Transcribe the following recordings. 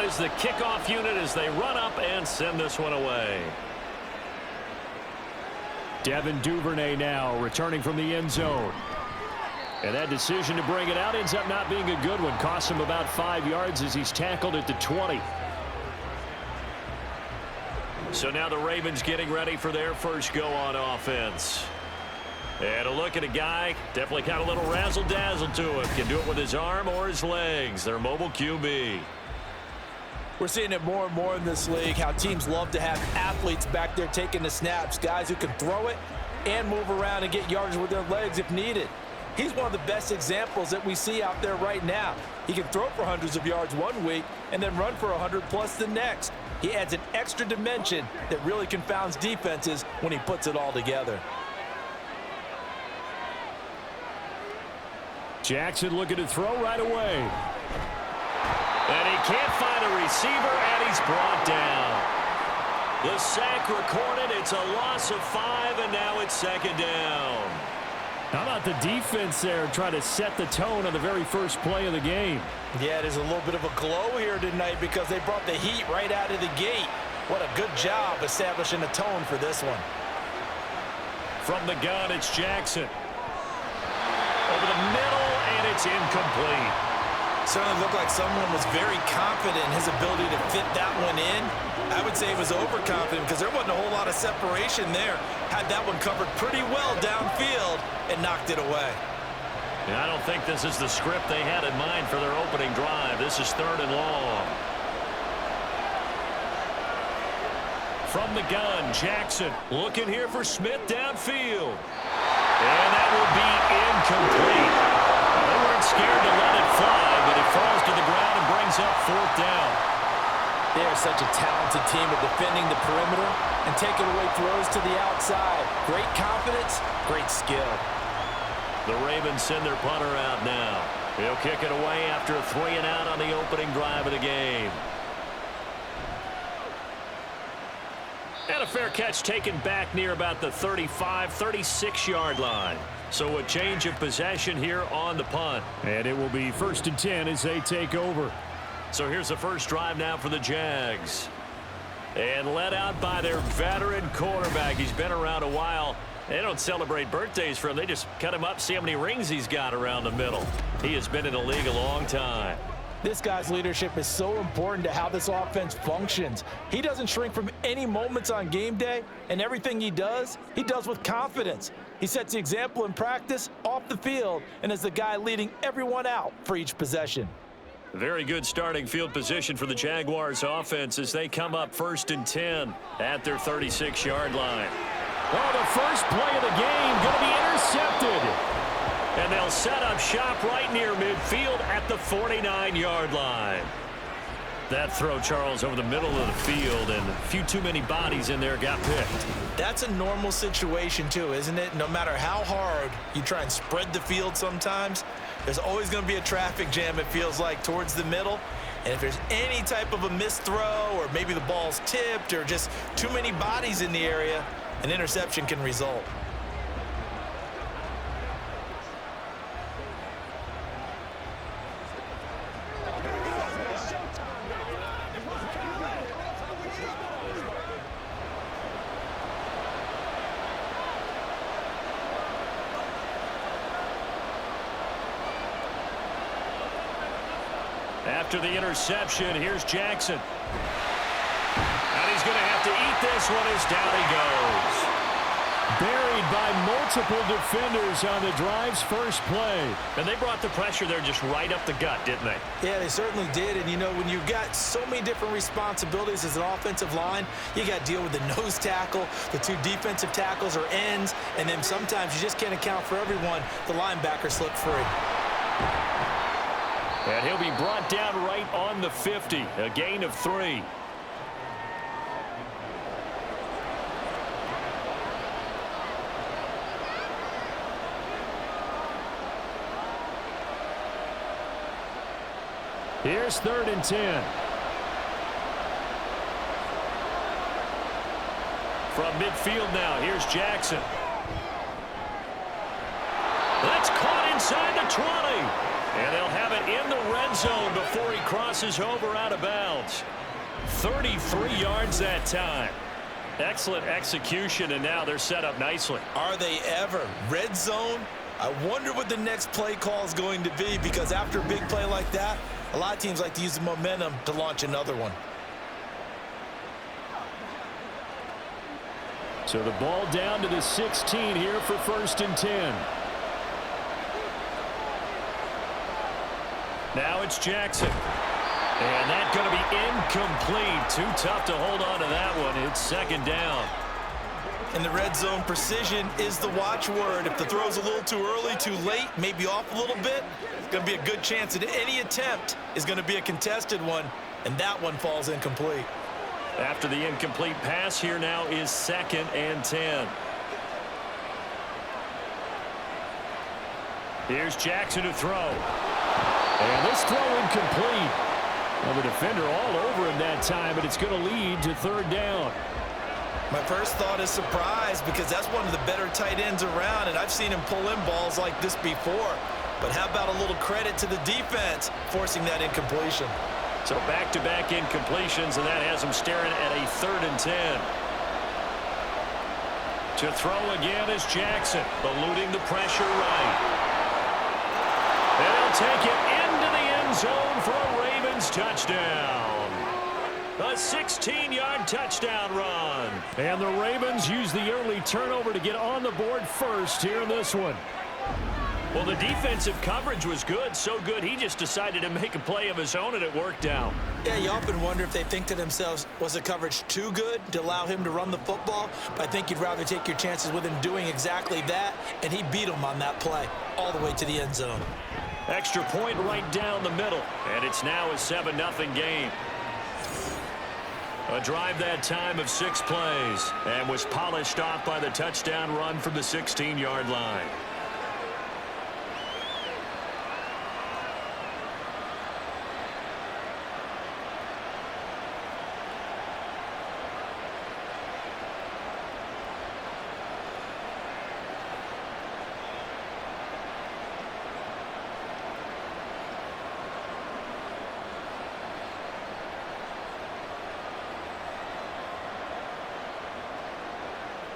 is the kickoff unit as they run up and send this one away. Devin Duvernay now returning from the end zone. And that decision to bring it out ends up not being a good one. Costs him about 5 yards as he's tackled at the 20. So now the Ravens getting ready for their first go on offense. And a look at a guy, definitely got a little razzle-dazzle to him. Can do it with his arm or his legs. Their mobile QB. We're seeing it more and more in this league, how teams love to have athletes back there taking the snaps, guys who can throw it and move around and get yards with their legs if needed. He's one of the best examples that we see out there right now. He can throw for hundreds of yards one week and then run for 100+ the next. He adds an extra dimension that really confounds defenses when he puts it all together. Jackson looking to throw right away. And he can't find a receiver, and he's brought down. The sack recorded. It's a loss of 5, and now it's second down. How about the defense there trying to set the tone on the very first play of the game? Yeah, there's a little bit of a glow here tonight because they brought the heat right out of the gate. What a good job establishing a tone for this one. From the gun, it's Jackson. Over the middle, and it's incomplete. Certainly looked like someone was very confident in his ability to fit that one in. I would say he was overconfident because there wasn't a whole lot of separation there. Had that one covered pretty well downfield and knocked it away. And I don't think this is the script they had in mind for their opening drive. This is 3rd and long. From the gun, Jackson looking here for Smith downfield. And that will be incomplete. They weren't scared to let it fly, but it falls to the ground and brings up 4th down. They are such a talented team at defending the perimeter and taking away throws to the outside. Great confidence, great skill. The Ravens send their punter out now. He'll kick it away after a 3-and-out on the opening drive of the game. And a fair catch taken back near about the 35, 36-yard line. So a change of possession here on the punt. And it will be 1st and 10 as they take over. So here's the first drive now for the Jags. And led out by their veteran quarterback. He's been around a while. They don't celebrate birthdays for him. They just cut him up, see how many rings he's got around the middle. He has been in the league a long time. This guy's leadership is so important to how this offense functions. He doesn't shrink from any moments on game day, and everything he does with confidence. He sets the example in practice, off the field, and is the guy leading everyone out for each possession. Very good starting field position for the Jaguars offense as they come up 1st and 10 at their 36-yard line. Oh, the first play of the game going to be intercepted. And they'll set up shop right near midfield at the 49-yard line. That throw, Charles, over the middle of the field, and a few too many bodies in there got picked. That's a normal situation, too, isn't it? No matter how hard you try and spread the field sometimes, there's always going to be a traffic jam, it feels like, towards the middle. And if there's any type of a missed throw or maybe the ball's tipped or just too many bodies in the area, an interception can result. After the interception, here's Jackson. And he's going to have to eat this one as down he goes. Buried by multiple defenders on the drive's first play. And they brought the pressure there just right up the gut, didn't they? Yeah, they certainly did. And, you know, when you've got so many different responsibilities as an offensive line, you got to deal with the nose tackle, the 2 defensive tackles or ends, and then sometimes you just can't account for everyone. The linebacker slipped free. And he'll be brought down right on the 50, a gain of 3. Here's 3rd and 10. From midfield now, here's Jackson. That's caught inside the 20. And they'll have it in the red zone before he crosses over out of bounds. 33 yards that time. Excellent execution, and now they're set up nicely. Are they ever? Red zone? I wonder what the next play call is going to be, because after a big play like that, a lot of teams like to use the momentum to launch another one. So the ball down to the 16 here for 1st and 10. Now it's Jackson. And that's going to be incomplete. Too tough to hold on to that one. It's 2nd down. In the red zone, precision is the watchword. If the throw's a little too early, too late, maybe off a little bit, it's going to be a good chance that any attempt is going to be a contested one, and that one falls incomplete. After the incomplete pass, here now is 2nd and 10. Here's Jackson to throw. And this throw incomplete. Well, the defender all over him that time, but it's going to lead to 3rd down. My first thought is surprise, because that's one of the better tight ends around, and I've seen him pull in balls like this before. But how about a little credit to the defense forcing that incompletion? So back-to-back incompletions, and that has him staring at a 3rd and 10. To throw again is Jackson, eluding the pressure right. And he'll take it into the end zone for a Ravens touchdown. A 16-yard touchdown run. And the Ravens use the early turnover to get on the board first here in this one. Well, the defensive coverage was good, so good he just decided to make a play of his own, and it worked out. Yeah, you often wonder if they think to themselves, was the coverage too good to allow him to run the football? But I think you'd rather take your chances with him doing exactly that, and he beat him on that play all the way to the end zone. Extra point right down the middle, and it's now a 7-0 game. A drive that time of 6 plays, and was polished off by the touchdown run from the 16-yard line.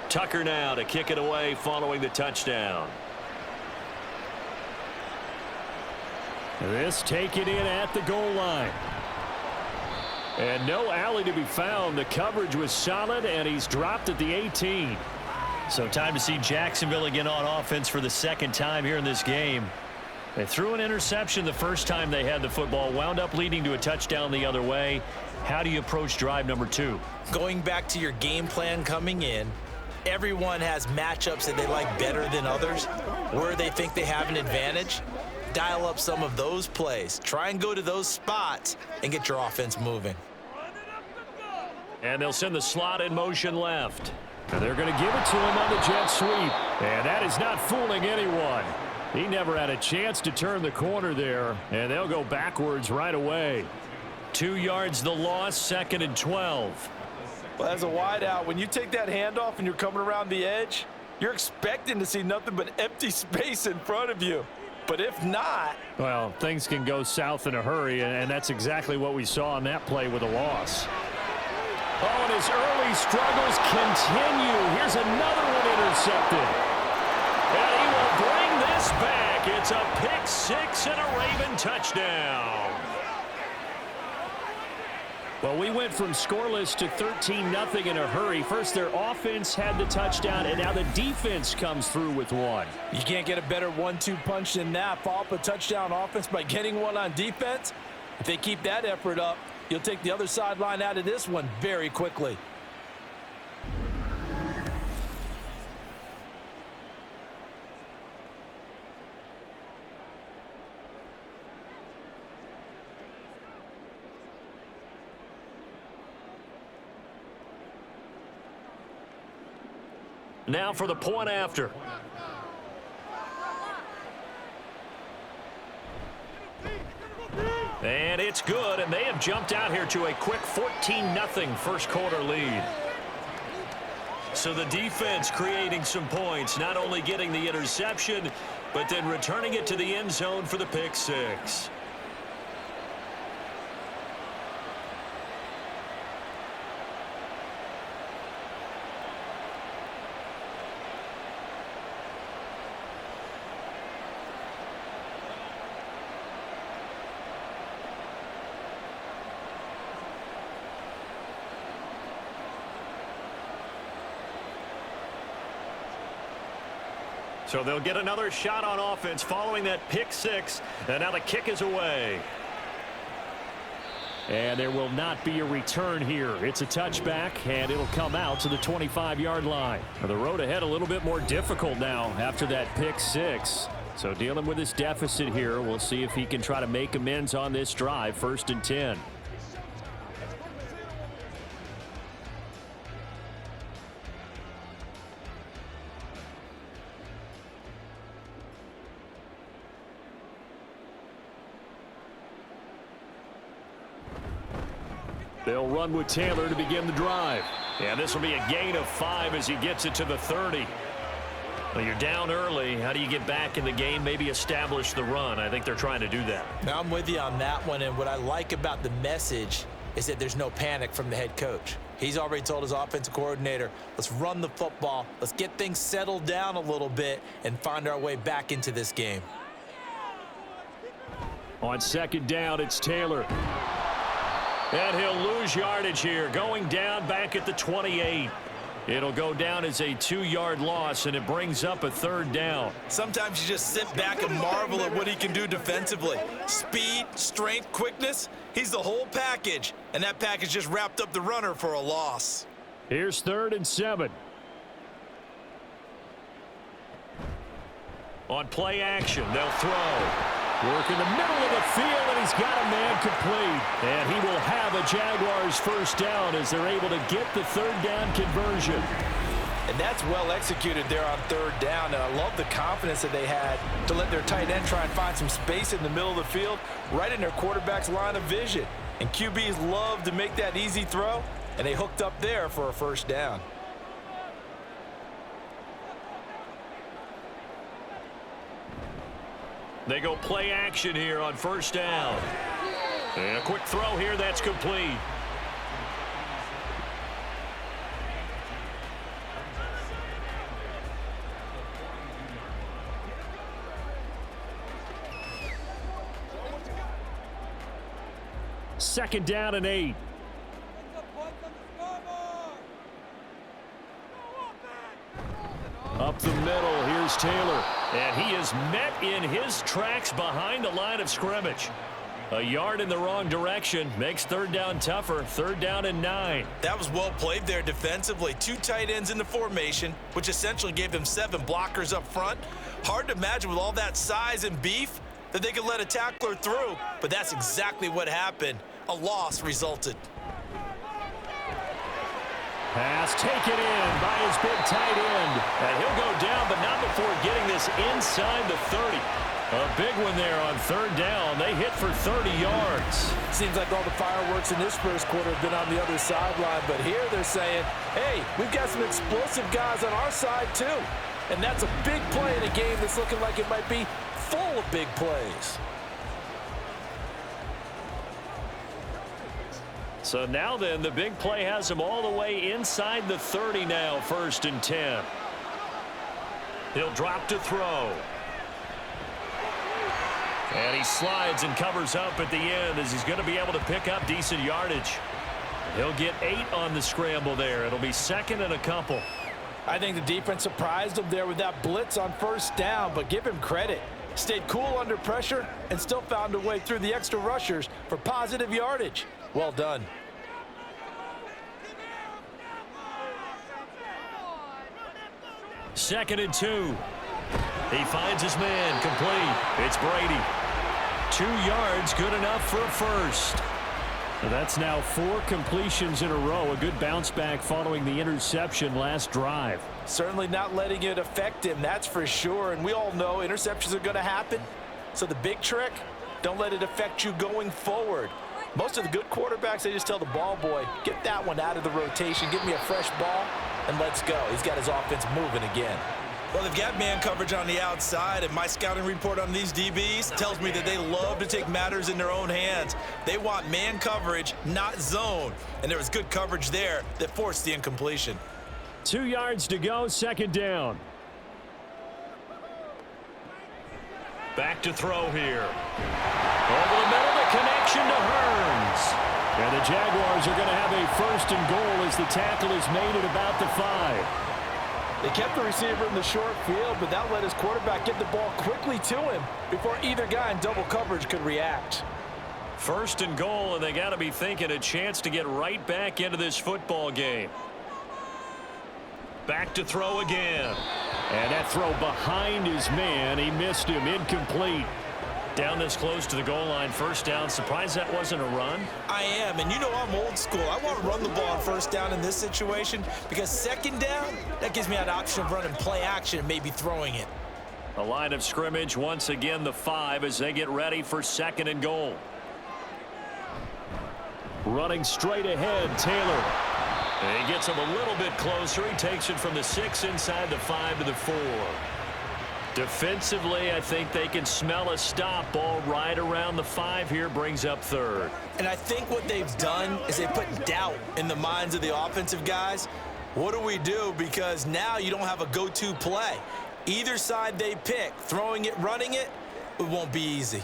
Tucker now to kick it away following the touchdown. This taken in at the goal line. And no alley to be found. The coverage was solid, and he's dropped at the 18. So time to see Jacksonville again on offense for the 2nd time here in this game. They threw an interception the first time they had the football, wound up leading to a touchdown the other way. How do you approach drive number 2? Going back to your game plan coming in, everyone has matchups that they like better than others, where they think they have an advantage. Dial up some of those plays. Try and go to those spots and get your offense moving. And they'll send the slot in motion left. And they're going to give it to him on the jet sweep. And that is not fooling anyone. He never had a chance to turn the corner there, and they'll go backwards right away. 2 yards the loss, 2nd and 12. Well, as a wideout, when you take that handoff and you're coming around the edge, you're expecting to see nothing but empty space in front of you. But if not, well, things can go south in a hurry, and that's exactly what we saw on that play with a loss. Oh, and his early struggles continue. Here's another one intercepted. And he will bring this back. It's a pick 6 and a Raven touchdown. Well, we went from scoreless to 13-0 in a hurry. First, their offense had the touchdown, and now the defense comes through with one. You can't get a better 1-2 punch than that. Follow up a touchdown offense by getting one on defense. If they keep that effort up, you'll take the other sideline out of this one very quickly. Now for the point after. And it's good, and they have jumped out here to a quick 14-0 first quarter lead. So the defense creating some points, not only getting the interception, but then returning it to the end zone for the pick six. So they'll get another shot on offense following that pick six. And now the kick is away. And there will not be a return here. It's a touchback, and it'll come out to the 25-yard line. The road ahead a little bit more difficult now after that pick six. So dealing with this deficit here, we'll see if he can try to make amends on this drive. 1st and 10. They'll run with Taylor to begin the drive. And this will be a gain of 5 as he gets it to the 30. Well, you're down early. How do you get back in the game? Maybe establish the run. I think they're trying to do that. Now, I'm with you on that one, and what I like about the message is that there's no panic from the head coach. He's already told his offensive coordinator, let's run the football, let's get things settled down a little bit and find our way back into this game. On 2nd down, it's Taylor. And he'll lose yardage here, going down back at the 28. It'll go down as a 2-yard loss, and it brings up a 3rd down. Sometimes you just sit back and marvel at what he can do defensively. Speed, strength, quickness, he's the whole package. And that package just wrapped up the runner for a loss. Here's 3rd and 7. On play action, they'll throw. Work in the middle of the field, and he's got a man complete. And he will have a Jaguars 1st down as they're able to get the 3rd down conversion. And that's well executed there on 3rd down. And I love the confidence that they had to let their tight end try and find some space in the middle of the field, right in their quarterback's line of vision. And QBs love to make that easy throw, and they hooked up there for a 1st down. They go play action here on 1st down. And a quick throw here, that's complete. Second down and 8. Up the middle, here's Taylor. And he is met in his tracks behind the line of scrimmage. A yard in the wrong direction makes 3rd down tougher. 3rd down and 9. That was well played there defensively. 2 tight ends in the formation, which essentially gave them 7 blockers up front. Hard to imagine with all that size and beef that they could let a tackler through, but that's exactly what happened. A loss resulted. Pass taken in by his big tight end. And he'll go down, but not before getting this inside the 30. A big one there on 3rd down. They hit for 30 yards. Seems like all the fireworks in this 1st quarter have been on the other sideline, but here they're saying, hey, we've got some explosive guys on our side too. And that's a big play in a game that's looking like it might be full of big plays. So now then, the big play has him all the way inside the 30 now, 1st and 10. He'll drop to throw. And he slides and covers up at the end as he's going to be able to pick up decent yardage. He'll get 8 on the scramble there. It'll be 2nd and a couple. I think the defense surprised him there with that blitz on 1st down, but give him credit. Stayed cool under pressure and still found a way through the extra rushers for positive yardage. Well done. Second and 2. He finds his man complete. It's Brady. 2 yards, good enough for a 1st. That's now 4 completions in a row. A good bounce back following the interception last drive. Certainly not letting it affect him, that's for sure. And we all know interceptions are going to happen. So the big trick, don't let it affect you going forward. Most of the good quarterbacks, they just tell the ball boy, get that one out of the rotation, give me a fresh ball, and let's go. He's got his offense moving again. Well, they've got man coverage on the outside, and my scouting report on these DBs tells me that they love to take matters in their own hands. They want man coverage, not zone. And there was good coverage there that forced the incompletion. 2 yards to go, second down. Back to throw here. Over the middle, the connection to Hearns. And the Jaguars are going to have a first and goal as the tackle is made at about the 5. They kept the receiver in the short field, but that let his quarterback get the ball quickly to him before either guy in double coverage could react. First and goal, and they got to be thinking a chance to get right back into this football game. Back to throw again. And that throw behind his man. He missed him. Incomplete. Down this close to the goal line, first down. Surprised that wasn't a run? I am, and you know I'm old school. I want to run the ball on first down in this situation because second down, that gives me an option of running play action and maybe throwing it. A line of scrimmage, once again the 5 as they get ready for second and goal. Running straight ahead, Taylor. And he gets him a little bit closer. He takes it from the 6 inside the 5 to the 4. Defensively, I think they can smell a stop. Ball right around the 5 here, brings up third. And I think what they've done is they put doubt in the minds of the offensive guys. What do we do? Because now you don't have a go-to play. Either side they pick, throwing it, running it, it won't be easy.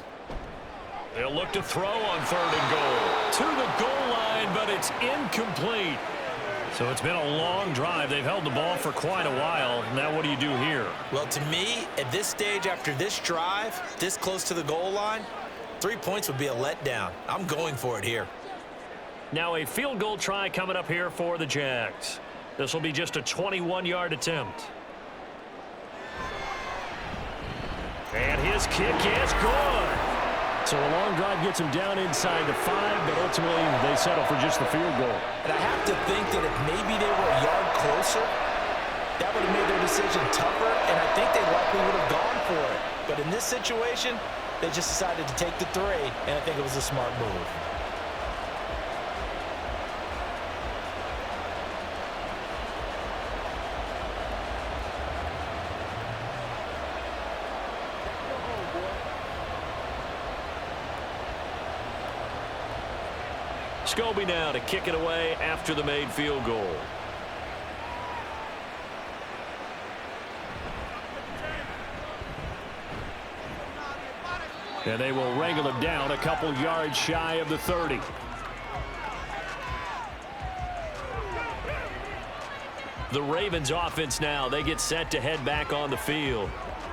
They'll look to throw on third and goal. To the goal line, but it's incomplete. So it's been a long drive. They've held the ball for quite a while. Now what do you do here? Well, to me, at this stage after this drive, this close to the goal line, 3 points would be a letdown. I'm going for it here. Now a field goal try coming up here for the Jags. This will be just a 21-yard attempt. And his kick is good. So a long drive gets him down inside the 5, but ultimately they settle for just the field goal. And I have to think that if maybe they were a yard closer, that would have made their decision tougher, and I think they likely would have gone for it. But in this situation, they just decided to take the 3, and I think it was a smart move. Scobie now to kick it away after the made field goal. And they will wrangle him down a couple yards shy of the 30. The Ravens offense now, they get set to head back on the field.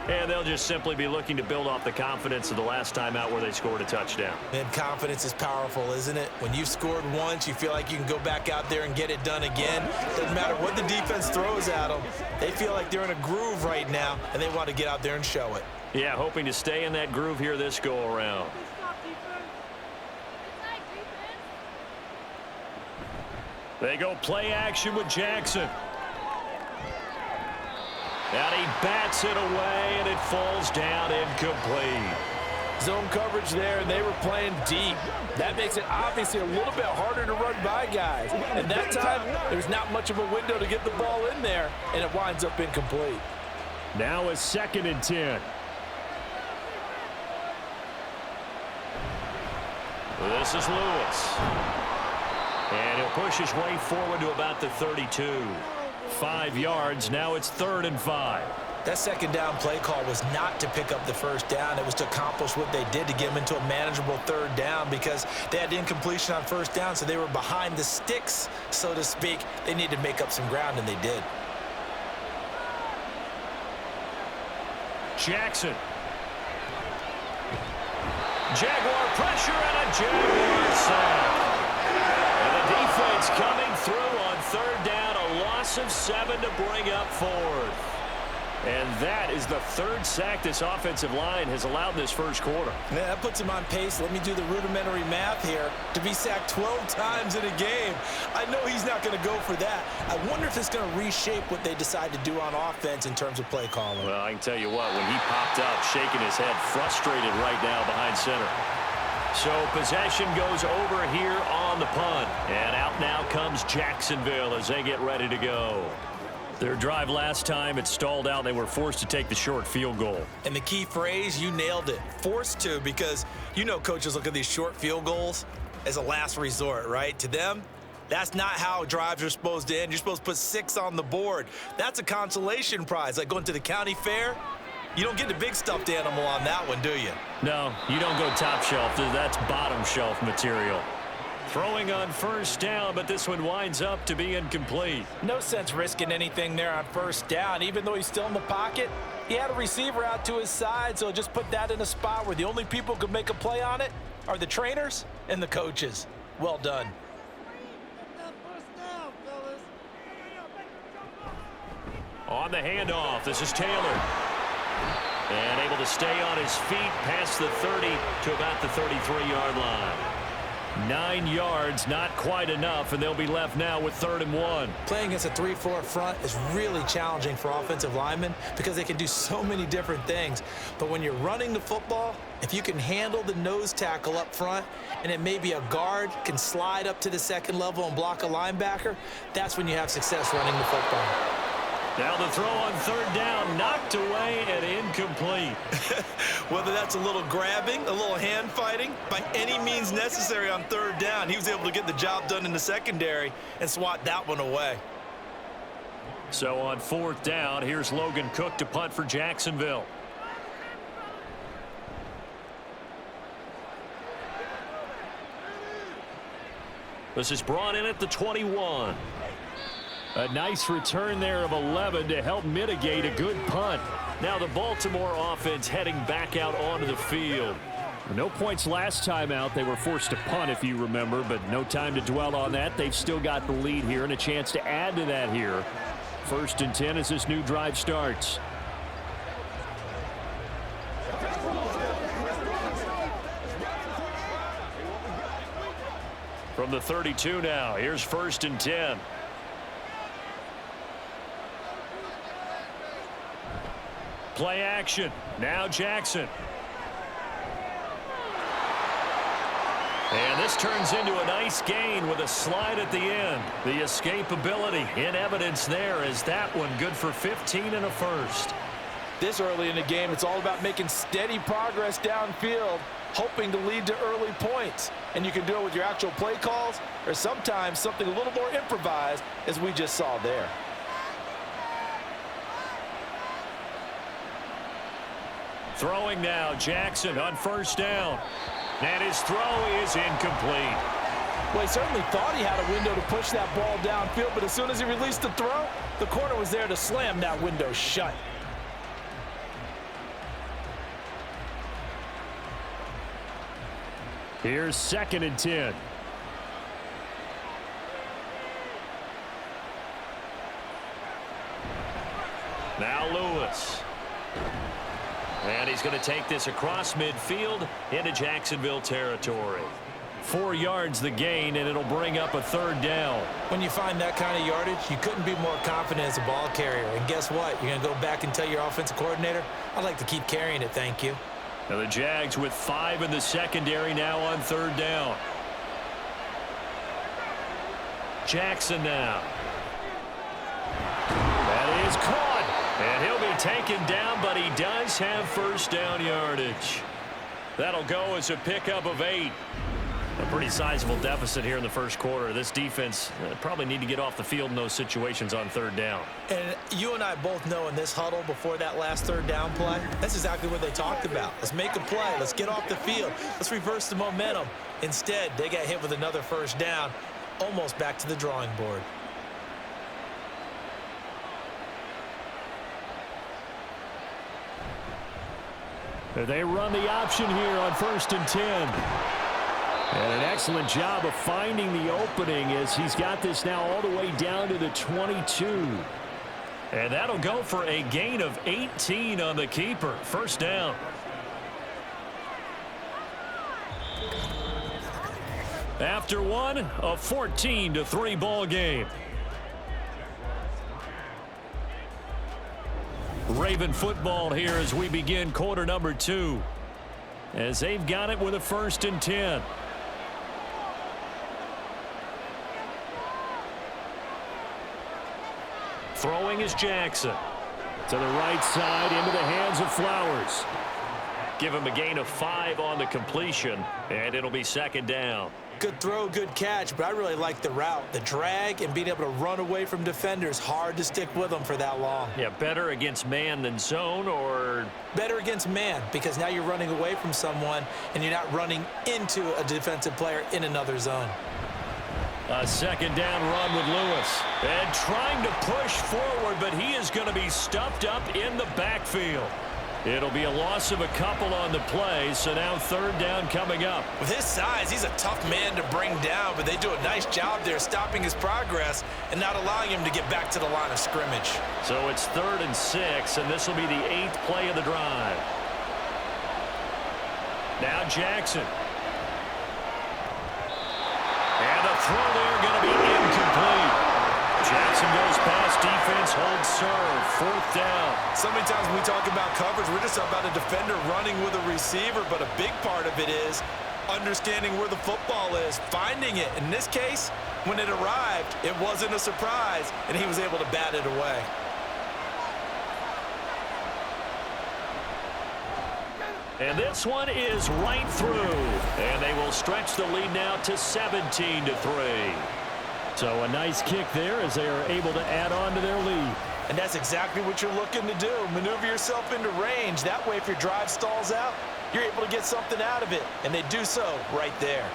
And they'll just simply be looking to build off the confidence of the last time out where they scored a touchdown. And confidence is powerful, isn't it? When you've scored once, you feel like you can go back out there and get it done again. Doesn't matter what the defense throws at them. They feel like they're in a groove right now, and they want to get out there and show it. Yeah, hoping to stay in that groove here this go-around. They go play action with Jackson. And he bats it away, and it falls down incomplete. Zone coverage there, and they were playing deep. That makes it obviously a little bit harder to run by guys. And that time, there's not much of a window to get the ball in there, and it winds up incomplete. Now a 2nd and 10. This is Lewis. And he'll push his way forward to about the 32. 5 yards. Now it's 3rd and 5. That second down play call was not to pick up the first down. It was to accomplish what they did to get them into a manageable 3rd down because they had incompletion on first down, so they were behind the sticks, so to speak. They needed to make up some ground, and they did. Jackson. Jaguar pressure and a Jaguar sack. And the defense coming through on 3rd down, a loss of 7 to bring up 4th. And that is the 3rd sack this offensive line has allowed this first quarter. Yeah, that puts him on pace. Let me do the rudimentary math here. To be sacked 12 times in a game. I know he's not going to go for that. I wonder if it's going to reshape what they decide to do on offense in terms of play calling. Well, I can tell you what, when he popped up, shaking his head, frustrated right now behind center. So possession goes over here on the punt. And out now comes Jacksonville as they get ready to go. Their drive last time, it stalled out. They were forced to take the short field goal. And the key phrase, you nailed it, forced to, because you know coaches look at these short field goals as a last resort, right? To them, that's not how drives are supposed to end. You're supposed to put 6 on the board. That's a consolation prize, like going to the county fair. You don't get the big stuffed animal on that one, do you? No, you don't go top shelf. That's bottom shelf material. Throwing on first down, but this one winds up to be incomplete. No sense risking anything there on first down. Even though he's still in the pocket, he had a receiver out to his side, so just put that in a spot where the only people who could make a play on it are the trainers and the coaches. Well done. On the handoff, this is Taylor. And able to stay on his feet past the 30 to about the 33-yard line. 9 yards, not quite enough, and they'll be left now with 3rd and 1. Playing against a 3-4 front is really challenging for offensive linemen because they can do so many different things. But when you're running the football, if you can handle the nose tackle up front, and it may be a guard can slide up to the second level and block a linebacker, that's when you have success running the football. Now the throw on 3rd down, knocked away and incomplete. Whether that's a little grabbing, a little hand fighting, by any means necessary on 3rd down, he was able to get the job done in the secondary and swat that one away. So on 4th down, here's Logan Cook to punt for Jacksonville. This is brought in at the 21. A nice return there of 11 to help mitigate a good punt. Now the Baltimore offense heading back out onto the field. No points last time out. They were forced to punt, if you remember, but no time to dwell on that. They've still got the lead here and a chance to add to that here. 1st and 10 as this new drive starts. From the 32 now, here's 1st and 10. Play action. Now Jackson. And this turns into a nice gain with a slide at the end. The escapability in evidence there as that one good for 15 and a first. This early in the game, it's all about making steady progress downfield, hoping to lead to early points. And you can do it with your actual play calls or sometimes something a little more improvised, as we just saw there. Throwing now, Jackson on 1st down. And his throw is incomplete. Well, he certainly thought he had a window to push that ball downfield, but as soon as he released the throw, the corner was there to slam that window shut. Here's 2nd and 10. Now Lewis. And he's going to take this across midfield into Jacksonville territory. 4 yards the gain, and it'll bring up a 3rd down. When you find that kind of yardage, you couldn't be more confident as a ball carrier. And guess what? You're going to go back and tell your offensive coordinator, I'd like to keep carrying it, thank you. Now the Jags with 5 in the secondary now on 3rd down. Jackson now. That is caught. And he'll be taken down, but he does have 1st down yardage. That'll go as a pickup of 8. A pretty sizable deficit here in the 1st quarter. This defense probably need to get off the field in those situations on 3rd down. And you and I both know in this huddle before that last 3rd down play, that's exactly what they talked about. Let's make a play. Let's get off the field. Let's reverse the momentum. Instead, they got hit with another 1st down, almost back to the drawing board. They run the option here on 1st and 10. And an excellent job of finding the opening as he's got this now all the way down to the 22. And that'll go for a gain of 18 on the keeper. 1st down. After one, a 14-3 ball game. Raven football here as we begin quarter number 2. As they've got it with a 1st and 10. Throwing is Jackson. To the right side, into the hands of Flowers. Give him a gain of 5 on the completion, and it'll be second down. Good throw, good catch, but I really like the route. The drag and being able to run away from defenders, hard to stick with them for that long. Yeah, better against man than zone, or? Better against man, because now you're running away from someone and you're not running into a defensive player in another zone. A second down run with Lewis. And trying to push forward, but he is going to be stuffed up in the backfield. It'll be a loss of a couple on the play, so now third down coming up. With his size, he's a tough man to bring down, but they do a nice job there stopping his progress and not allowing him to get back to the line of scrimmage. So it's 3rd and 6, and this will be the 8th play of the drive. Now Jackson. And the throw there going to be incomplete. Jackson goes past defense, holds serve, 4th down. So many times when we talk about coverage, we're just about a defender running with a receiver, but a big part of it is understanding where the football is, finding it. In this case, when it arrived, it wasn't a surprise, and he was able to bat it away. And this one is right through. And they will stretch the lead now to 17-3. So a nice kick there as they are able to add on to their lead. And that's exactly what you're looking to do. Maneuver yourself into range. That way, if your drive stalls out, you're able to get something out of it. And they do so right there.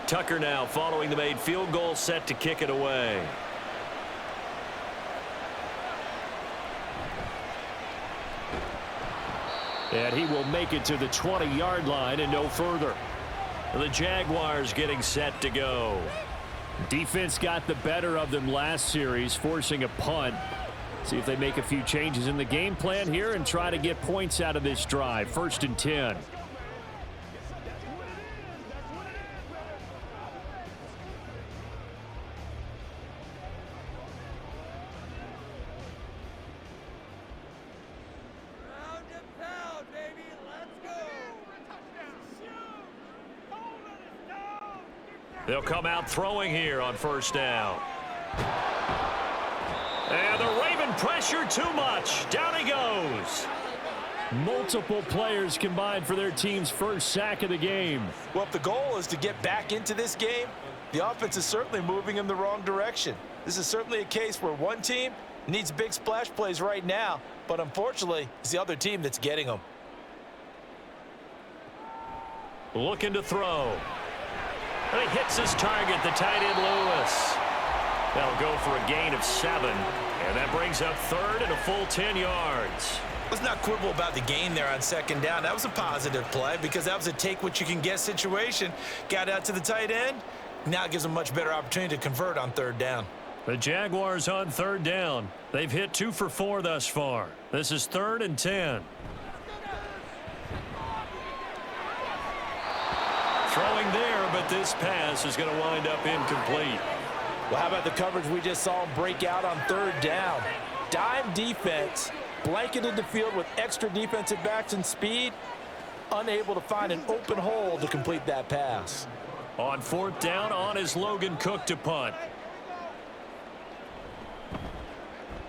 Tucker now following the made field goal, set to kick it away. And he will make it to the 20-yard line and no further. The Jaguars getting set to go. Defense got the better of them last series, forcing a punt. See if they make a few changes in the game plan here and try to get points out of this drive. 1st and 10. They'll come out throwing here on 1st down. And the Raven pressure too much. Down he goes. Multiple players combined for their team's first sack of the game. Well, if the goal is to get back into this game, the offense is certainly moving in the wrong direction. This is certainly a case where one team needs big splash plays right now, but unfortunately, it's the other team that's getting them. Looking to throw. And he hits his target, the tight end Lewis. That'll go for a gain of 7. And that brings up 3rd and a full 10 yards. Let's not quibble about the gain there on 2nd down. That was a positive play because that was a take-what-you-can-get situation. Got out to the tight end. Now it gives them a much better opportunity to convert on 3rd down. The Jaguars on 3rd down. They've hit 2 for 4 thus far. This is 3rd and 10. Throwing there, but this pass is going to wind up incomplete. Well, how about the coverage we just saw him break out on 3rd down? Dime defense, blanketed the field with extra defensive backs and speed, unable to find an open hole to complete that pass. On 4th down, on is Logan Cook to punt.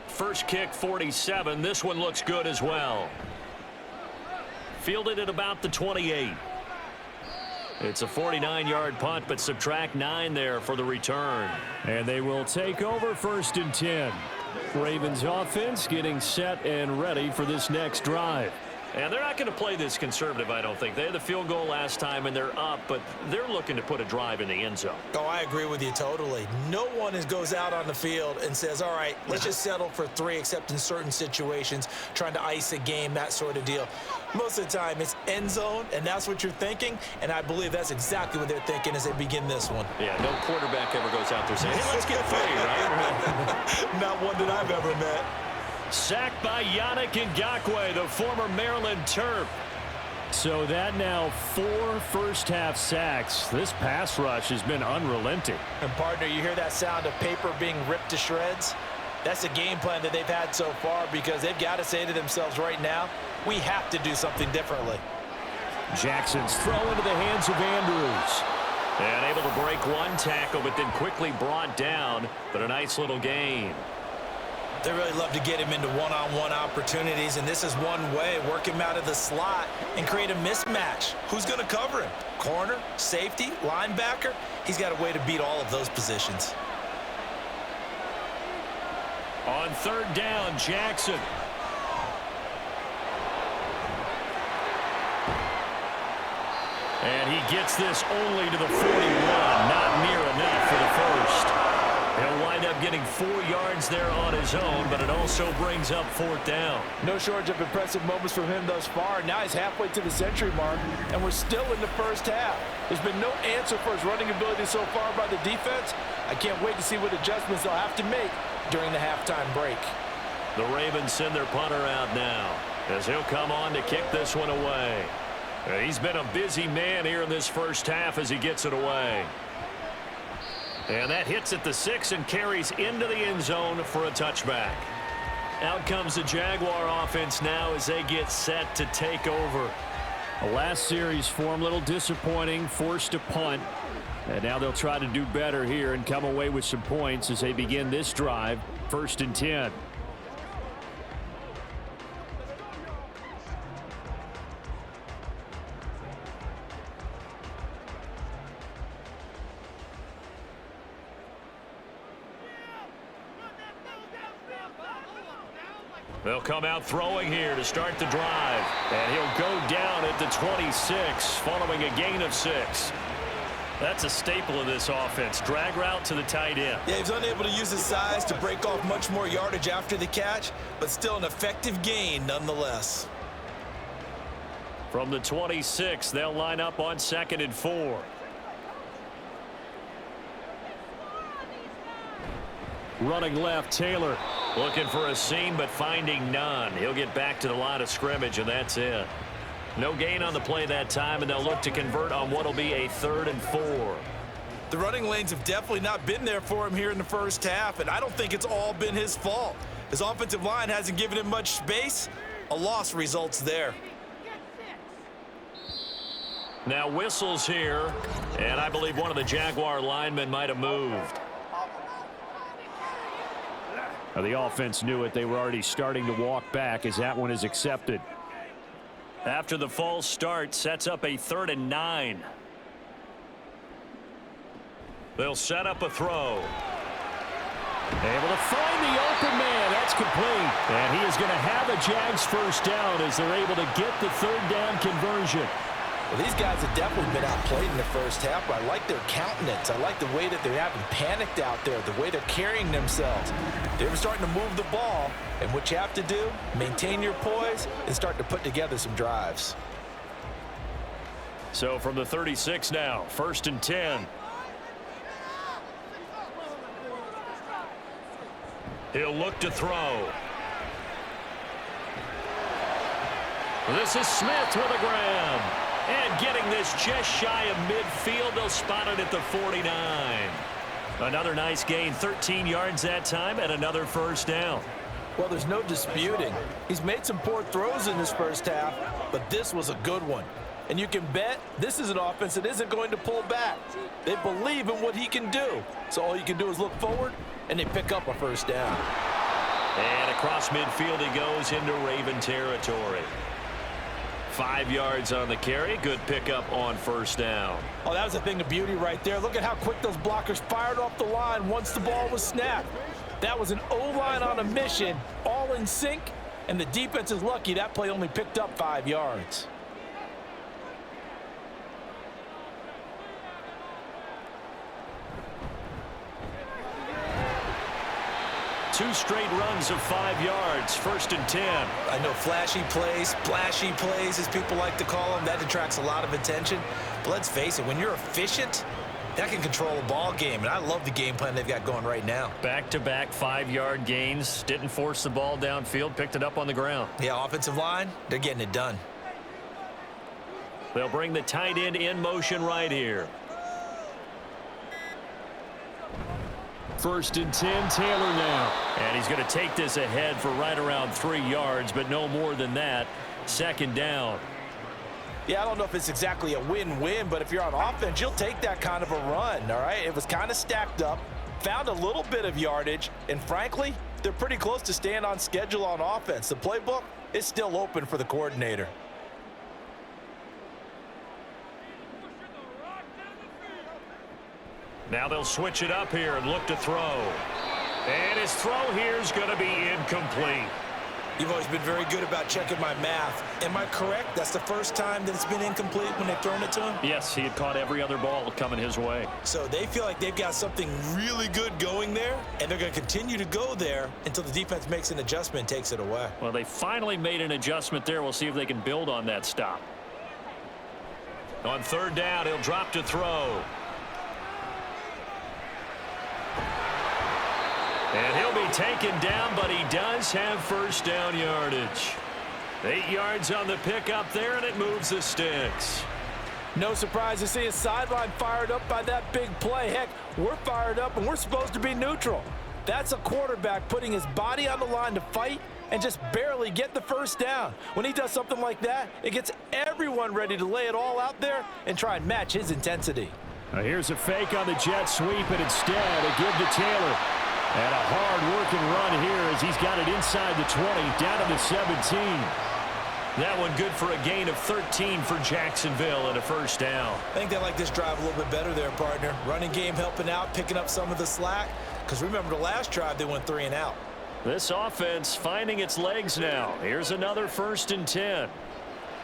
First kick, 47. This one looks good as well. Fielded at about the 28. It's a 49-yard punt, but subtract 9 there for the return. And they will take over 1st and 10. Ravens offense getting set and ready for this next drive. And they're not going to play this conservative, I don't think. They had the field goal last time, and they're up, but they're looking to put a drive in the end zone. Oh, I agree with you totally. No one goes out on the field and says, all right, let's just settle for 3, except in certain situations, trying to ice a game, that sort of deal. Most of the time, it's end zone, and that's what you're thinking, and I believe that's exactly what they're thinking as they begin this one. Yeah, no quarterback ever goes out there saying, hey, let's get 3, right? Not one that I've ever met. Sacked by Yannick Ngakoue, the former Maryland Terp. So that now 4 first-half sacks. This pass rush has been unrelenting. And, partner, you hear that sound of paper being ripped to shreds? That's the game plan that they've had so far because they've got to say to themselves right now, we have to do something differently. Jackson's throw into the hands of Andrews. And able to break one tackle, but then quickly brought down. But a nice little gain. They really love to get him into one-on-one opportunities, and this is one way. Work him out of the slot and create a mismatch. Who's going to cover him? Corner, safety, linebacker? He's got a way to beat all of those positions. On 3rd down, Jackson. And he gets this only to the 41. Not near enough for the first. He'll wind up getting 4 yards there on his own, but it also brings up 4th down. No shortage of impressive moments from him thus far. Now he's halfway to the century mark, and we're still in the first half. There's been no answer for his running ability so far by the defense. I can't wait to see what adjustments they'll have to make during the halftime break. The Ravens send their punter out now as he'll come on to kick this one away. He's been a busy man here in this first half as he gets it away. And that hits at the 6 and carries into the end zone for a touchback. Out comes the Jaguar offense now as they get set to take over. The last series form a little disappointing, forced a punt. And now they'll try to do better here and come away with some points as they begin this drive. 1st and 10. They'll come out throwing here to start the drive. And he'll go down at the 26 following a gain of 6. That's a staple of this offense. Drag route to the tight end. Yeah, he's unable to use his size to break off much more yardage after the catch, but still an effective gain nonetheless. From the 26, they'll line up on 2nd and 4. Running left, Taylor. Looking for a seam, but finding none. He'll get back to the line of scrimmage, and that's it. No gain on the play that time, and they'll look to convert on what will be a 3rd and 4. The running lanes have definitely not been there for him here in the first half, and I don't think it's all been his fault. His offensive line hasn't given him much space. A loss results there. Now whistles here, and I believe one of the Jaguar linemen might have moved. Now the offense knew it. They were already starting to walk back as that one is accepted. After the false start, sets up a 3rd and 9. They'll set up a throw. Able to find the open man. That's complete. And he is going to have a Jags first down as they're able to get the 3rd down conversion. Well, these guys have definitely been outplayed in the first half, but I like their countenance. I like the way that they haven't panicked out there, the way they're carrying themselves. They're starting to move the ball, and what you have to do, maintain your poise and start to put together some drives. So from the 36 now, 1st and 10. He'll look to throw. This is Smith with a grab. And getting this just shy of midfield, they'll spot it at the 49. Another nice gain, 13 yards that time, and another first down. Well, there's no disputing. He's made some poor throws in this first half, but this was a good one. And you can bet this is an offense that isn't going to pull back. They believe in what he can do. So all you can do is look forward, and they pick up a first down. And across midfield he goes into Raven territory. 5 yards on the carry. Good pickup on first down. Oh, that was a thing of beauty right there. Look at how quick those blockers fired off the line once the ball was snapped. That was an O-line on a mission, all in sync, and the defense is lucky that play only picked up 5 yards. Two straight runs of 5 yards, 1st and 10. I know flashy plays, splashy plays, as people like to call them, that attracts a lot of attention. But let's face it, when you're efficient, that can control a ball game, and I love the game plan they've got going right now. Back-to-back 5-yard gains, didn't force the ball downfield, picked it up on the ground. Yeah, offensive line, they're getting it done. They'll bring the tight end in motion right here. 1st and 10, Taylor now. And he's going to take this ahead for right around 3 yards, but no more than that. 2nd down. Yeah, I don't know if it's exactly a win-win, but if you're on offense, you'll take that kind of a run, all right? It was kind of stacked up, found a little bit of yardage, and frankly, they're pretty close to staying on schedule on offense. The playbook is still open for the coordinator. Now they'll switch it up here and look to throw. And his throw here is going to be incomplete. You've always been very good about checking my math. Am I correct? That's the first time that it's been incomplete when they've thrown it to him? Yes, he had caught every other ball coming his way. So they feel like they've got something really good going there, and they're going to continue to go there until the defense makes an adjustment and takes it away. Well, they finally made an adjustment there. We'll see if they can build on that stop. On 3rd down, he'll drop to throw. And he'll be taken down, but he does have 1st down yardage. 8 yards on the pickup there, and it moves the sticks. No surprise to see his sideline fired up by that big play. Heck, we're fired up, and we're supposed to be neutral. That's a quarterback putting his body on the line to fight and just barely get the 1st down. When he does something like that, it gets everyone ready to lay it all out there and try and match his intensity. Now here's a fake on the jet sweep, and instead a give to Taylor. And a hard-working run here as he's got it inside the 20, down to the 17. That one good for a gain of 13 for Jacksonville and a 1st down. I think they like this drive a little bit better there, partner. Running game helping out, picking up some of the slack. Because remember, the last drive, they went 3 and out. This offense finding its legs now. Here's another 1st and 10.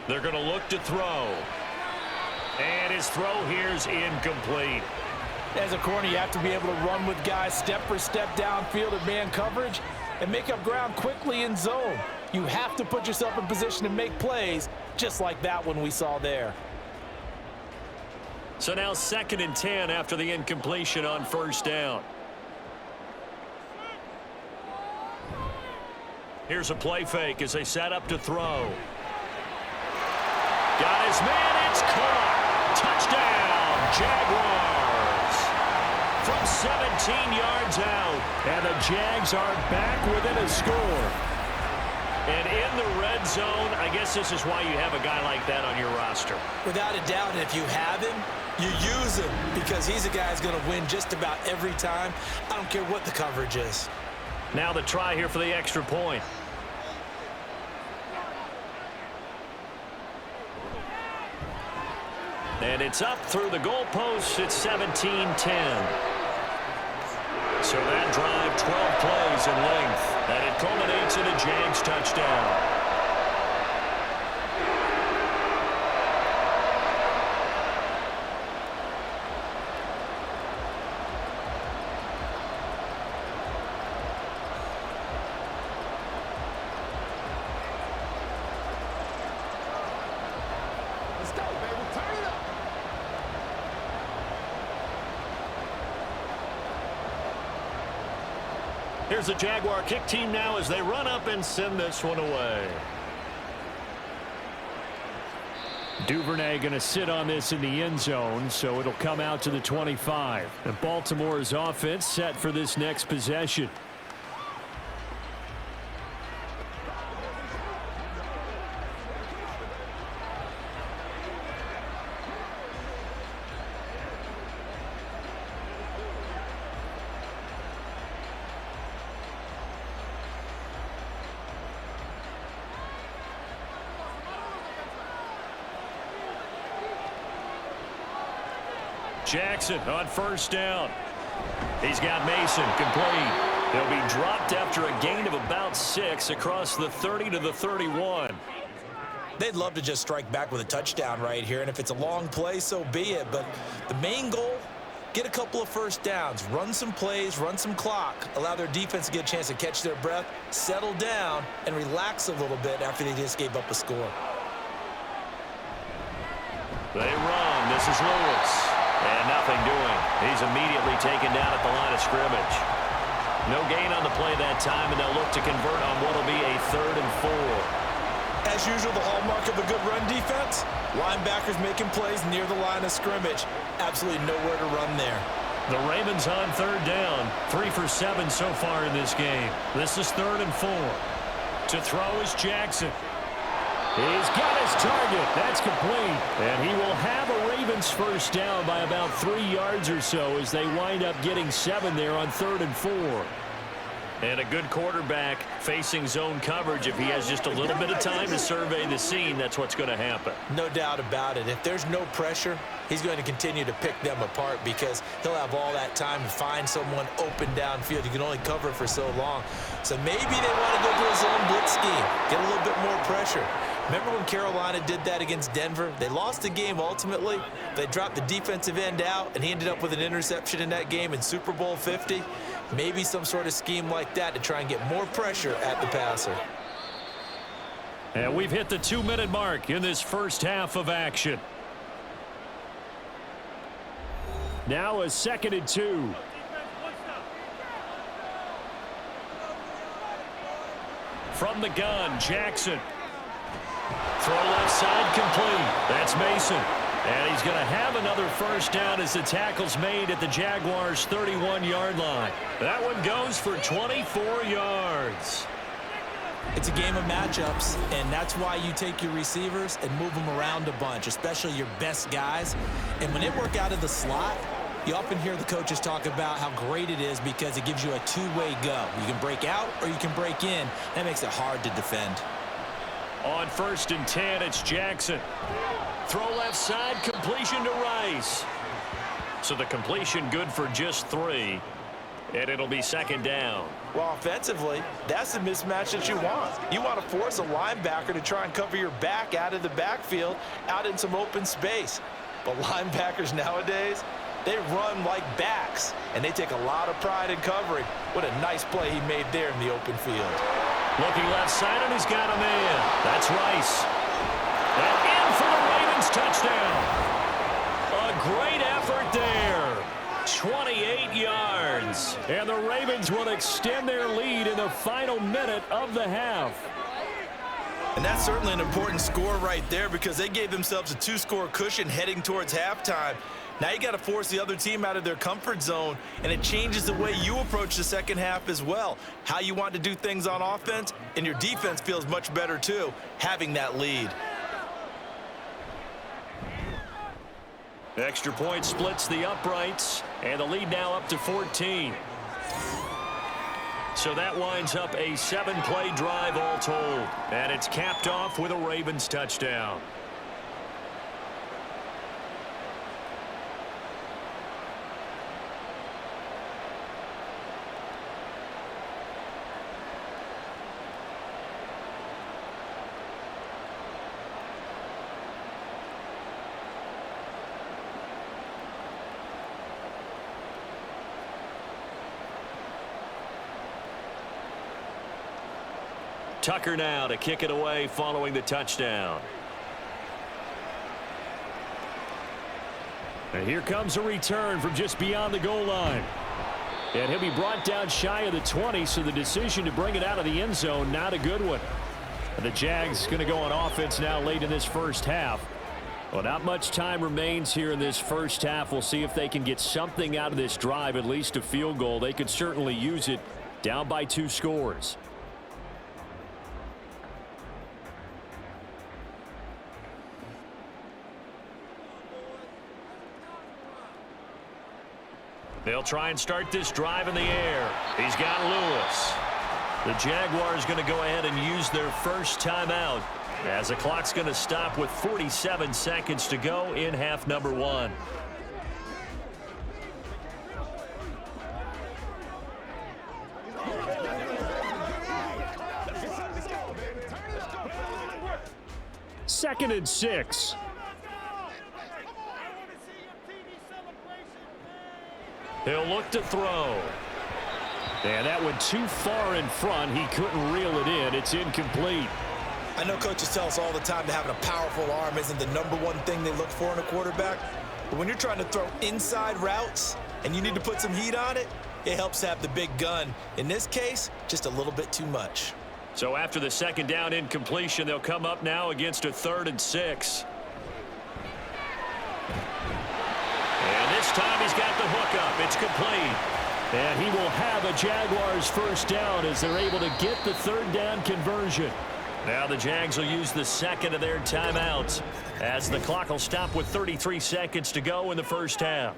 They're going to look to throw. And his throw here's incomplete. As a corner, you have to be able to run with guys step for step downfield at man coverage and make up ground quickly in zone. You have to put yourself in position to make plays, just like that one we saw there. So now 2nd and 10 after the incompletion on 1st down. Here's a play fake as they set up to throw. Got his man, it's caught. Touchdown, Jaguars. From 17 yards out. And the Jags are back within a score. And in the red zone, I guess this is why you have a guy like that on your roster. Without a doubt, and if you have him, you use him because he's a guy who's going to win just about every time. I don't care what the coverage is. Now the try here for the extra point. And it's up through the goalposts. It's 17-10. So that drive, 12 plays in length, and it culminates in a Jags touchdown. Here's the Jaguar kick team now as they run up and send this one away. Duvernay going to sit on this in the end zone, so it'll come out to the 25. And Baltimore's offense set for this next possession. Jackson on 1st down. He's got Mason complete. He'll be dropped after a gain of about 6 across the 30 to the 31. They'd love to just strike back with a touchdown right here, and if it's a long play, so be it. But the main goal, get a couple of 1st downs, run some plays, run some clock, allow their defense to get a chance to catch their breath, settle down, and relax a little bit after they just gave up a score. They run. This is Lewis. And nothing doing. He's immediately taken down at the line of scrimmage. No gain on the play that time, and they'll look to convert on what will be a 3rd and 4. as usual, the hallmark of a good run defense. Linebackers making plays near the line of scrimmage. Absolutely nowhere to run there. The Ravens on third down. 3 for 7 so far in this game. This is 3rd and 4. To throw is Jackson. He's got his target. That's complete. And he will have a Ravens first down by about 3 yards or so as they wind up getting 7 there on 3rd and 4. And a good quarterback facing zone coverage. If he has just a little bit of time to survey the scene, that's what's going to happen. No doubt about it. If there's no pressure, he's going to continue to pick them apart because he'll have all that time to find someone open downfield. You can only cover for so long. So maybe they want to go to a zone blitz scheme, get a little bit more pressure. Remember when Carolina did that against Denver? They lost the game ultimately. They dropped the defensive end out, and he ended up with an interception in that game in Super Bowl 50. Maybe some sort of scheme like that to try and get more pressure at the passer. And we've hit the 2-minute mark in this first half of action. Now a 2nd and 2. From the gun, Jackson. Throw left side complete. That's Mason. And he's going to have another first down as the tackle's made at the Jaguars' 31-yard line. That one goes for 24 yards. It's a game of matchups, and that's why you take your receivers and move them around a bunch, especially your best guys. And when they work out of the slot, you often hear the coaches talk about how great it is because it gives you a two-way go. You can break out or you can break in. That makes it hard to defend. On 1st and 10, it's Jackson. Throw left side, completion to Rice. So the completion good for just 3, and it'll be 2nd down. Well, offensively, that's the mismatch that you want. You want to force a linebacker to try and cover your back out of the backfield, out in some open space. But linebackers nowadays, they run like backs, and they take a lot of pride in covering. What a nice play he made there in the open field. Looking left side, and he's got him in. That's Rice. And in for the Ravens touchdown. A great effort there. 28 yards. And the Ravens will extend their lead in the final minute of the half. And that's certainly an important score right there because they gave themselves a 2-score cushion heading towards halftime. Now you got to force the other team out of their comfort zone, and it changes the way you approach the second half as well. How you want to do things on offense, and your defense feels much better too, having that lead. Extra point splits the uprights, and the lead now up to 14. So that winds up a 7-play drive all told, and it's capped off with a Ravens touchdown. Tucker now to kick it away following the touchdown. And here comes a return from just beyond the goal line. And he'll be brought down shy of the 20, so the decision to bring it out of the end zone, not a good one. And the Jags going to go on offense now late in this first half. Well, not much time remains here in this first half. We'll see if they can get something out of this drive, at least a field goal. They could certainly use it down by 2 scores. They'll try and start this drive in the air. He's got Lewis. The Jaguars going to go ahead and use their first timeout as the clock's going to stop with 47 seconds to go in half number 1. Second and 6. He'll look to throw. And that went too far in front. He couldn't reel it in. It's incomplete. I know coaches tell us all the time that having a powerful arm isn't the #1 thing they look for in a quarterback. But when you're trying to throw inside routes and you need to put some heat on it, it helps to have the big gun. In this case, just a little bit too much. So after the second down incompletion, they'll come up now against a 3rd and 6. And this time he's got the hook up. It's complete. And he will have a Jaguars first down as they're able to get the 3rd down conversion. Now the Jags will use the second of their timeouts as the clock will stop with 33 seconds to go in the first half.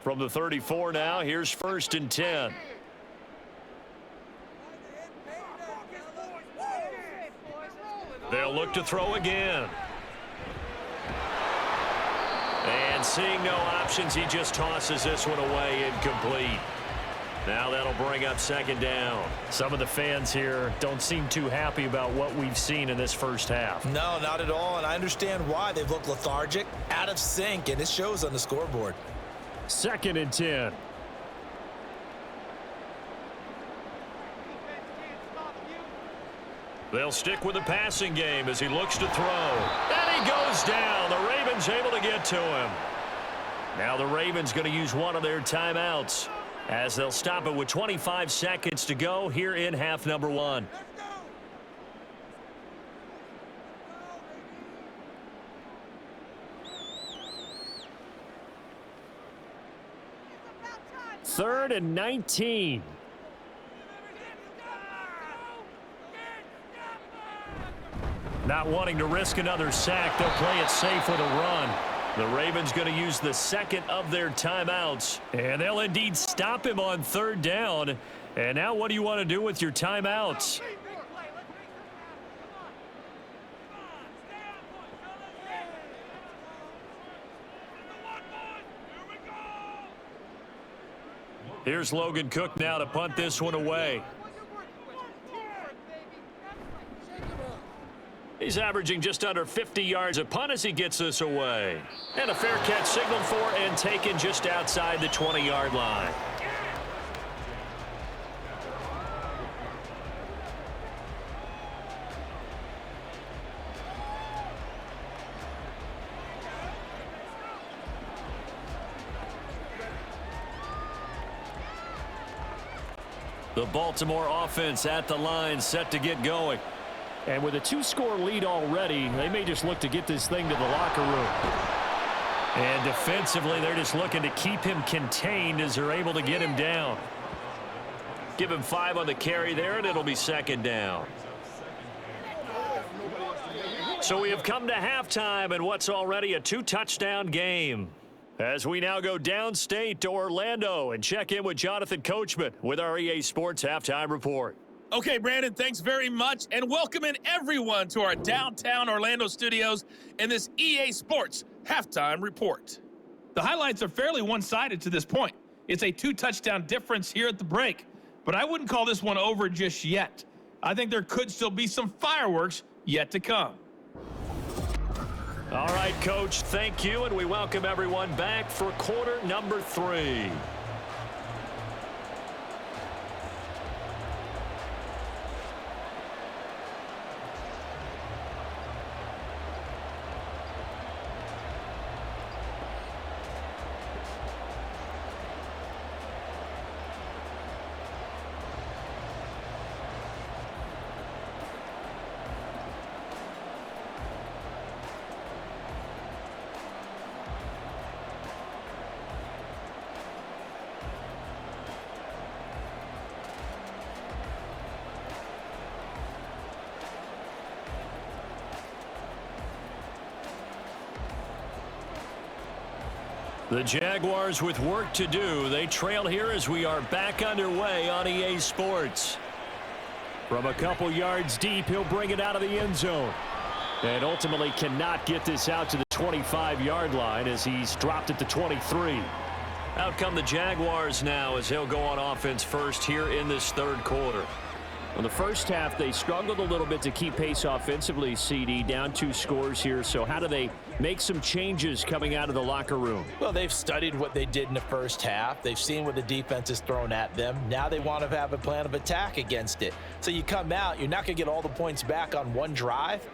From the 34 now, here's 1st and 10. They'll look to throw again. And seeing no options, he just tosses this one away, incomplete. Now that'll bring up 2nd down. Some of the fans here don't seem too happy about what we've seen in this first half. No, not at all, and I understand why. They've looked lethargic, out of sync, and it shows on the scoreboard. 2nd and 10. They'll stick with the passing game as he looks to throw. And he goes down. The Ravens able to get to him. Now the Ravens going to use one of their timeouts as they'll stop it with 25 seconds to go here in half number 1. Third and 19. Not wanting to risk another sack, they'll play it safe with a run. The Ravens going to use the second of their timeouts. And they'll indeed stop him on 3rd down. And now what do you want to do with your timeouts? Here's Logan Cook now to punt this one away. He's averaging just under 50 yards a punt as he gets this away. And a fair catch signaled for and taken just outside the 20-yard line. The Baltimore offense at the line, set to get going. And with a 2-score lead already, they may just look to get this thing to the locker room. And defensively, they're just looking to keep him contained as they're able to get him down. Give him 5 on the carry there, and it'll be 2nd down. So we have come to halftime in what's already a 2-touchdown game. As we now go downstate to Orlando and check in with Jonathan Coachman with our EA Sports Halftime Report. Okay, Brandon, thanks very much, and welcome in everyone to our downtown Orlando studios in this EA Sports Halftime Report. The highlights are fairly one-sided to this point. It's a 2-touchdown difference here at the break, but I wouldn't call this one over just yet. I think there could still be some fireworks yet to come. All right, Coach, thank you, and we welcome everyone back for quarter number 3. The Jaguars with work to do. They trail here as we are back underway on EA Sports. From a couple yards deep, he'll bring it out of the end zone. And ultimately cannot get this out to the 25-yard line as he's dropped it to 23. Out come the Jaguars now as he'll go on offense first here in this 3rd quarter. In the first half, they struggled a little bit to keep pace offensively, CD, down 2 scores here. So how do they make some changes coming out of the locker room? Well, they've studied what they did in the first half. They've seen what the defense has thrown at them. Now they want to have a plan of attack against it. So you come out, you're not going to get all the points back on one drive,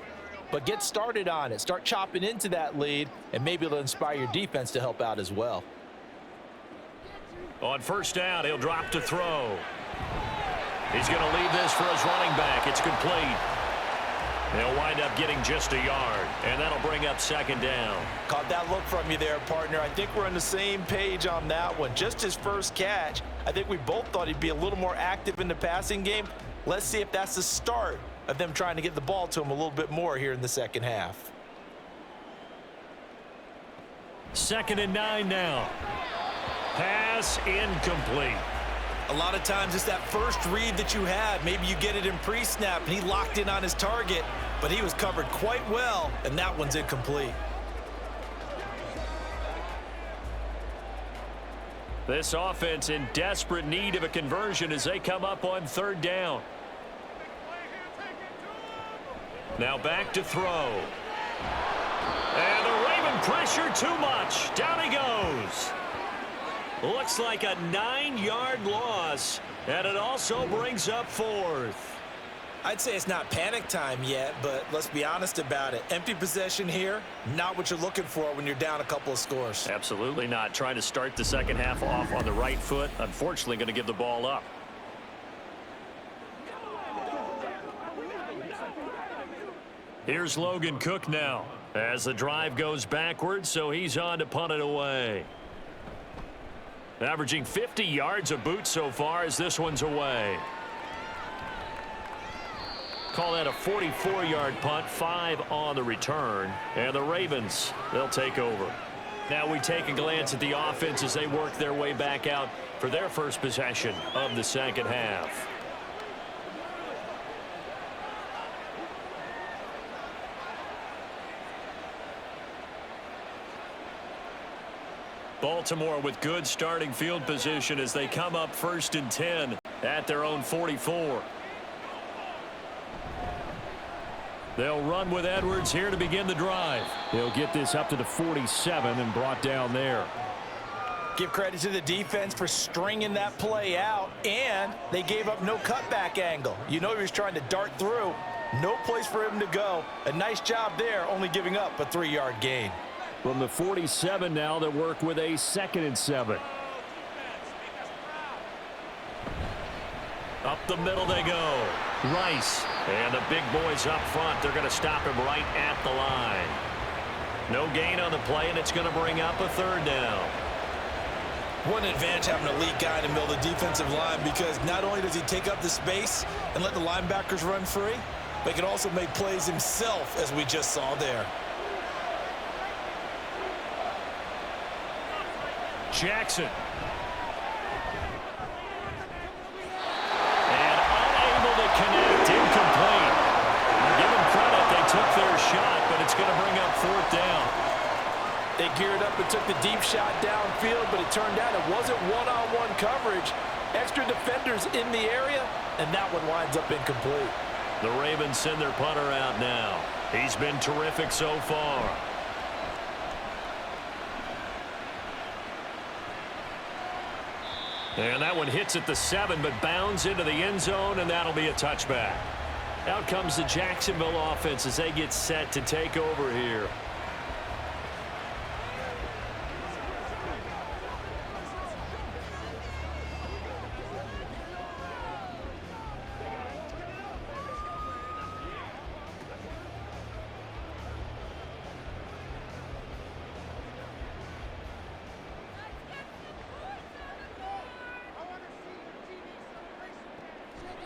but get started on it. Start chopping into that lead, and maybe it'll inspire your defense to help out as well. On first down, he'll drop to throw. He's going to leave this for his running back. It's complete. They'll wind up getting just a yard, and that'll bring up second down. Caught that look from you there, partner. I think we're on the same page on that one. Just his first catch, I think we both thought he'd be a little more active in the passing game. Let's see if that's the start of them trying to get the ball to him a little bit more here in the second half. 2nd and 9 now. Pass incomplete. A lot of times it's that first read that you have. Maybe you get it in pre-snap, and he locked in on his target, but he was covered quite well, and that one's incomplete. This offense in desperate need of a conversion as they come up on 3rd down. Now back to throw. And the Raven pressure too much. Down he goes. Looks like a 9-yard loss, and it also brings up 4th. I'd say it's not panic time yet, but let's be honest about it. Empty possession here, not what you're looking for when you're down a couple of scores. Absolutely not. Trying to start the second half off on the right foot. Unfortunately, going to give the ball up. Here's Logan Cook now as the drive goes backwards, so he's on to punt it away. Averaging 50 yards a boot so far as this one's away. Call that a 44-yard punt, 5 on the return. And the Ravens, they'll take over. Now we take a glance at the offense as they work their way back out for their first possession of the second half. Baltimore with good starting field position as they come up 1st and 10 at their own 44. They'll run with Edwards here to begin the drive. They'll get this up to the 47 and brought down there. Give credit to the defense for stringing that play out, and they gave up no cutback angle. You know he was trying to dart through. No place for him to go. A nice job there, only giving up a 3-yard gain. From the 47 now, they work with a 2nd and 7. Up the middle they go. Rice. And the big boys up front, they're going to stop him right at the line. No gain on the play, and it's going to bring up a 3rd down. What an advantage having a elite guy in the middle of the defensive line, because not only does he take up the space and let the linebackers run free, but he can also make plays himself, as we just saw there. Jackson. And unable to connect, incomplete. I'll give them credit, they took their shot, but it's going to bring up 4th down. They geared up and took the deep shot downfield, but it turned out it wasn't one-on-one coverage. Extra defenders in the area, and that one winds up incomplete. The Ravens send their punter out now. He's been terrific so far. And that one hits at the 7, but bounds into the end zone, and that'll be a touchback. Out comes the Jacksonville offense as they get set to take over here.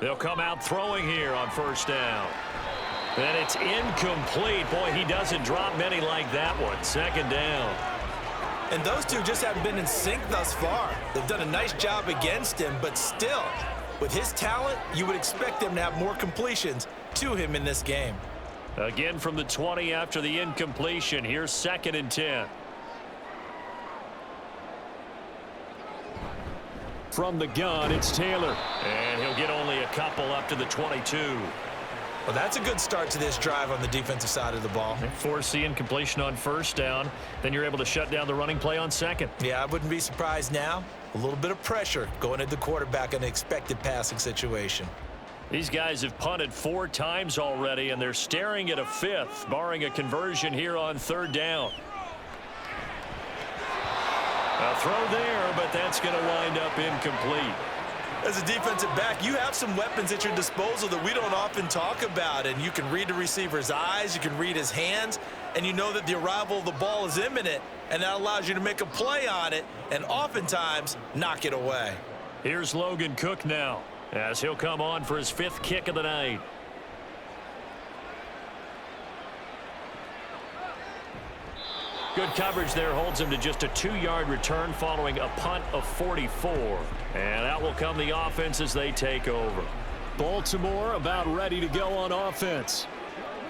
They'll come out throwing here on 1st down. And it's incomplete. Boy, he doesn't drop many like that one. 2nd down. And those two just haven't been in sync thus far. They've done a nice job against him, but still, with his talent, you would expect them to have more completions to him in this game. Again from the 20 after the incompletion. Here's 2nd and 10. From the gun, it's Taylor. And he'll get only a couple up to the 22. Well, that's a good start to this drive on the defensive side of the ball. Force the incompletion on first down. Then you're able to shut down the running play on second. Yeah, I wouldn't be surprised now. A little bit of pressure going at the quarterback in an expected passing situation. These guys have punted 4 times already, and they're staring at a 5th, barring a conversion here on third down. A throw there, but that's going to wind up incomplete. As a defensive back, you have some weapons at your disposal that we don't often talk about, and you can read the receiver's eyes, you can read his hands, and you know that the arrival of the ball is imminent, and that allows you to make a play on it and oftentimes knock it away. Here's Logan Cook now, as he'll come on for his 5th kick of the night. Good coverage there holds him to just a 2-yard return following a punt of 44. And out will come the offense as they take over. Baltimore about ready to go on offense.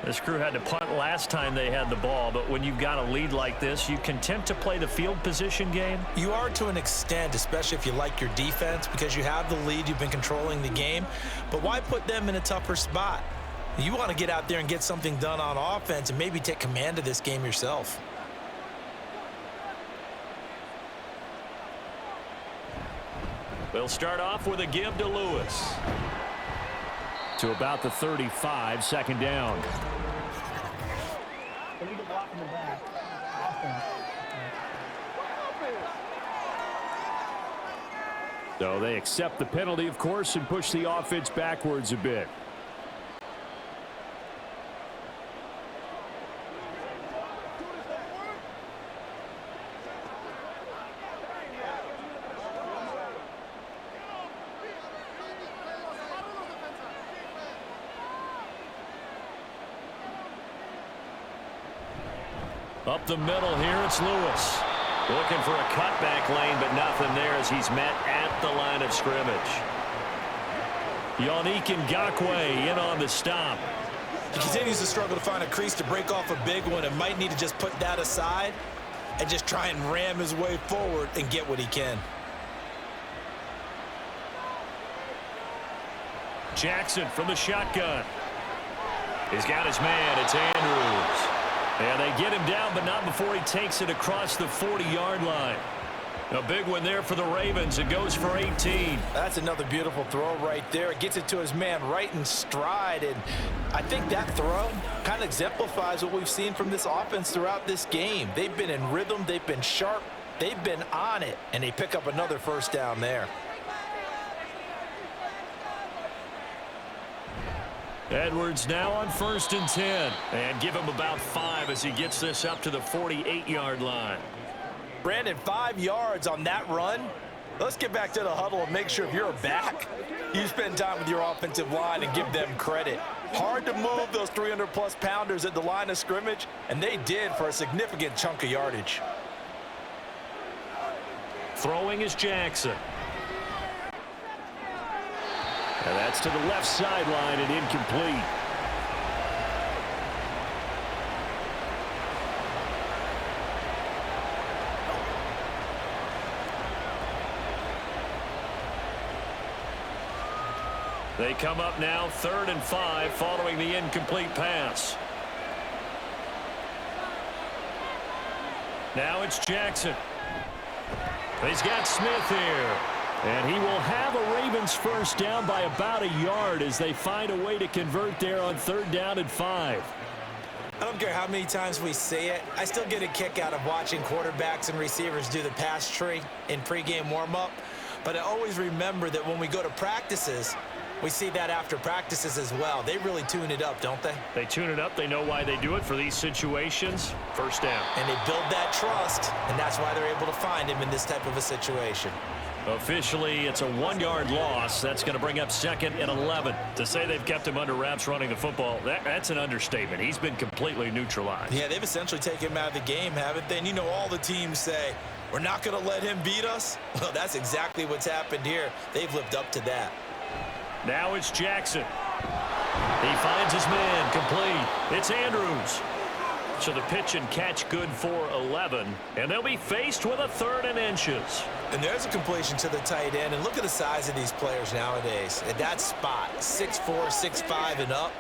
This crew had to punt last time they had the ball, but when you've got a lead like this, you content to play the field position game? You are to an extent, especially if you like your defense, because you have the lead, you've been controlling the game. But why put them in a tougher spot? You want to get out there and get something done on offense and maybe take command of this game yourself. They'll start off with a give to Lewis. To about the 35, second down. So they accept the penalty, of course, and push the offense backwards a bit. Up the middle here, it's Lewis. Looking for a cutback lane, but nothing there as he's met at the line of scrimmage. Yannick Ngakoue in on the stop. He continues to struggle to find a crease to break off a big one and might need to just put that aside and just try and ram his way forward and get what he can. Jackson from the shotgun. He's got his man. It's Andrews. And they get him down, but not before he takes it across the 40-yard line. A big one there for the Ravens. It goes for 18. That's another beautiful throw right there. It gets it to his man right in stride. And I think that throw kind of exemplifies what we've seen from this offense throughout this game. They've been in rhythm. They've been sharp. They've been on it. And they pick up another first down there. Edwards now on 1st and 10. And give him about 5 as he gets this up to the 48-yard line. Brandon, 5 yards on that run. Let's get back to the huddle and make sure if you're a back, you spend time with your offensive line and give them credit. Hard to move those 300-plus pounders at the line of scrimmage, and they did for a significant chunk of yardage. Throwing is Jackson. And that's to the left sideline and incomplete. They come up now 3rd and 5 following the incomplete pass. Now it's Jackson. He's got Smith here. And he will have a Ravens first down by about a yard as they find a way to convert there on 3rd down and 5. I don't care how many times we say it. I still get a kick out of watching quarterbacks and receivers do the pass tree in pregame warm-up. But I always remember that when we go to practices, we see that after practices as well. They really tune it up, don't they? They tune it up. They know why they do it for these situations. First down. And they build that trust, and that's why they're able to find him in this type of a situation. Officially, it's a 1-yard loss. That's going to bring up 2nd and 11. To say they've kept him under wraps running the football, that's an understatement. He's been completely neutralized. Yeah, they've essentially taken him out of the game, haven't they? And you know all the teams say, we're not going to let him beat us. Well, that's exactly what's happened here. They've lived up to that. Now it's Jackson. He finds his man complete. It's Andrews. So the pitch and catch good for 11. And they'll be faced with a 3rd and inches. And there's a completion to the tight end. And look at the size of these players nowadays. At that spot, 6'4", 6'5", and up.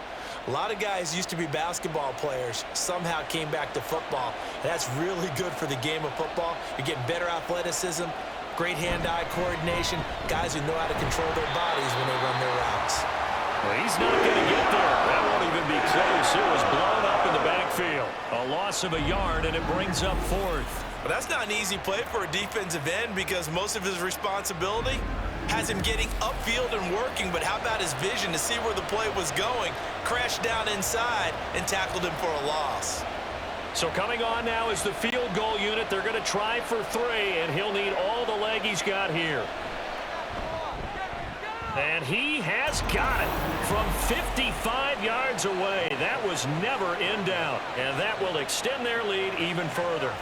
A lot of guys used to be basketball players, somehow came back to football. And that's really good for the game of football. You're getting better athleticism, great hand-eye coordination, guys who know how to control their bodies when they run their routes. Well, he's not going to get there. That won't even be close. It was blown up in the backfield. A loss of a yard, and it brings up fourth. But that's not an easy play for a defensive end because most of his responsibility has him getting upfield and working. But how about his vision to see where the play was going, crashed down inside, and tackled him for a loss. So coming on now is the field goal unit. They're going to try for 3, and he'll need all the leg he's got here. And he has got it from 55 yards away. That was never in doubt, and that will extend their lead even further.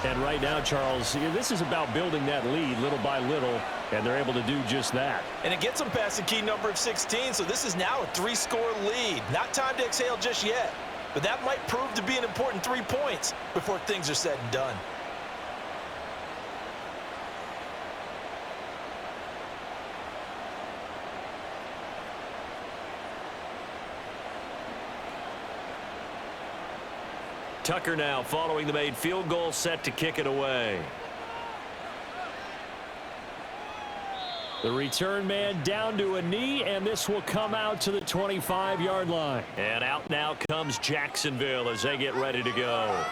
And right now, Charles, this is about building that lead little by little, and they're able to do just that. And it gets them past the key number of 16, so this is now a 3-score lead. Not time to exhale just yet, but that might prove to be an important 3 points before things are said and done. Tucker now following the made field goal, set to kick it away. The return man down to a knee, and this will come out to the 25-yard line. And out now comes Jacksonville as they get ready to go.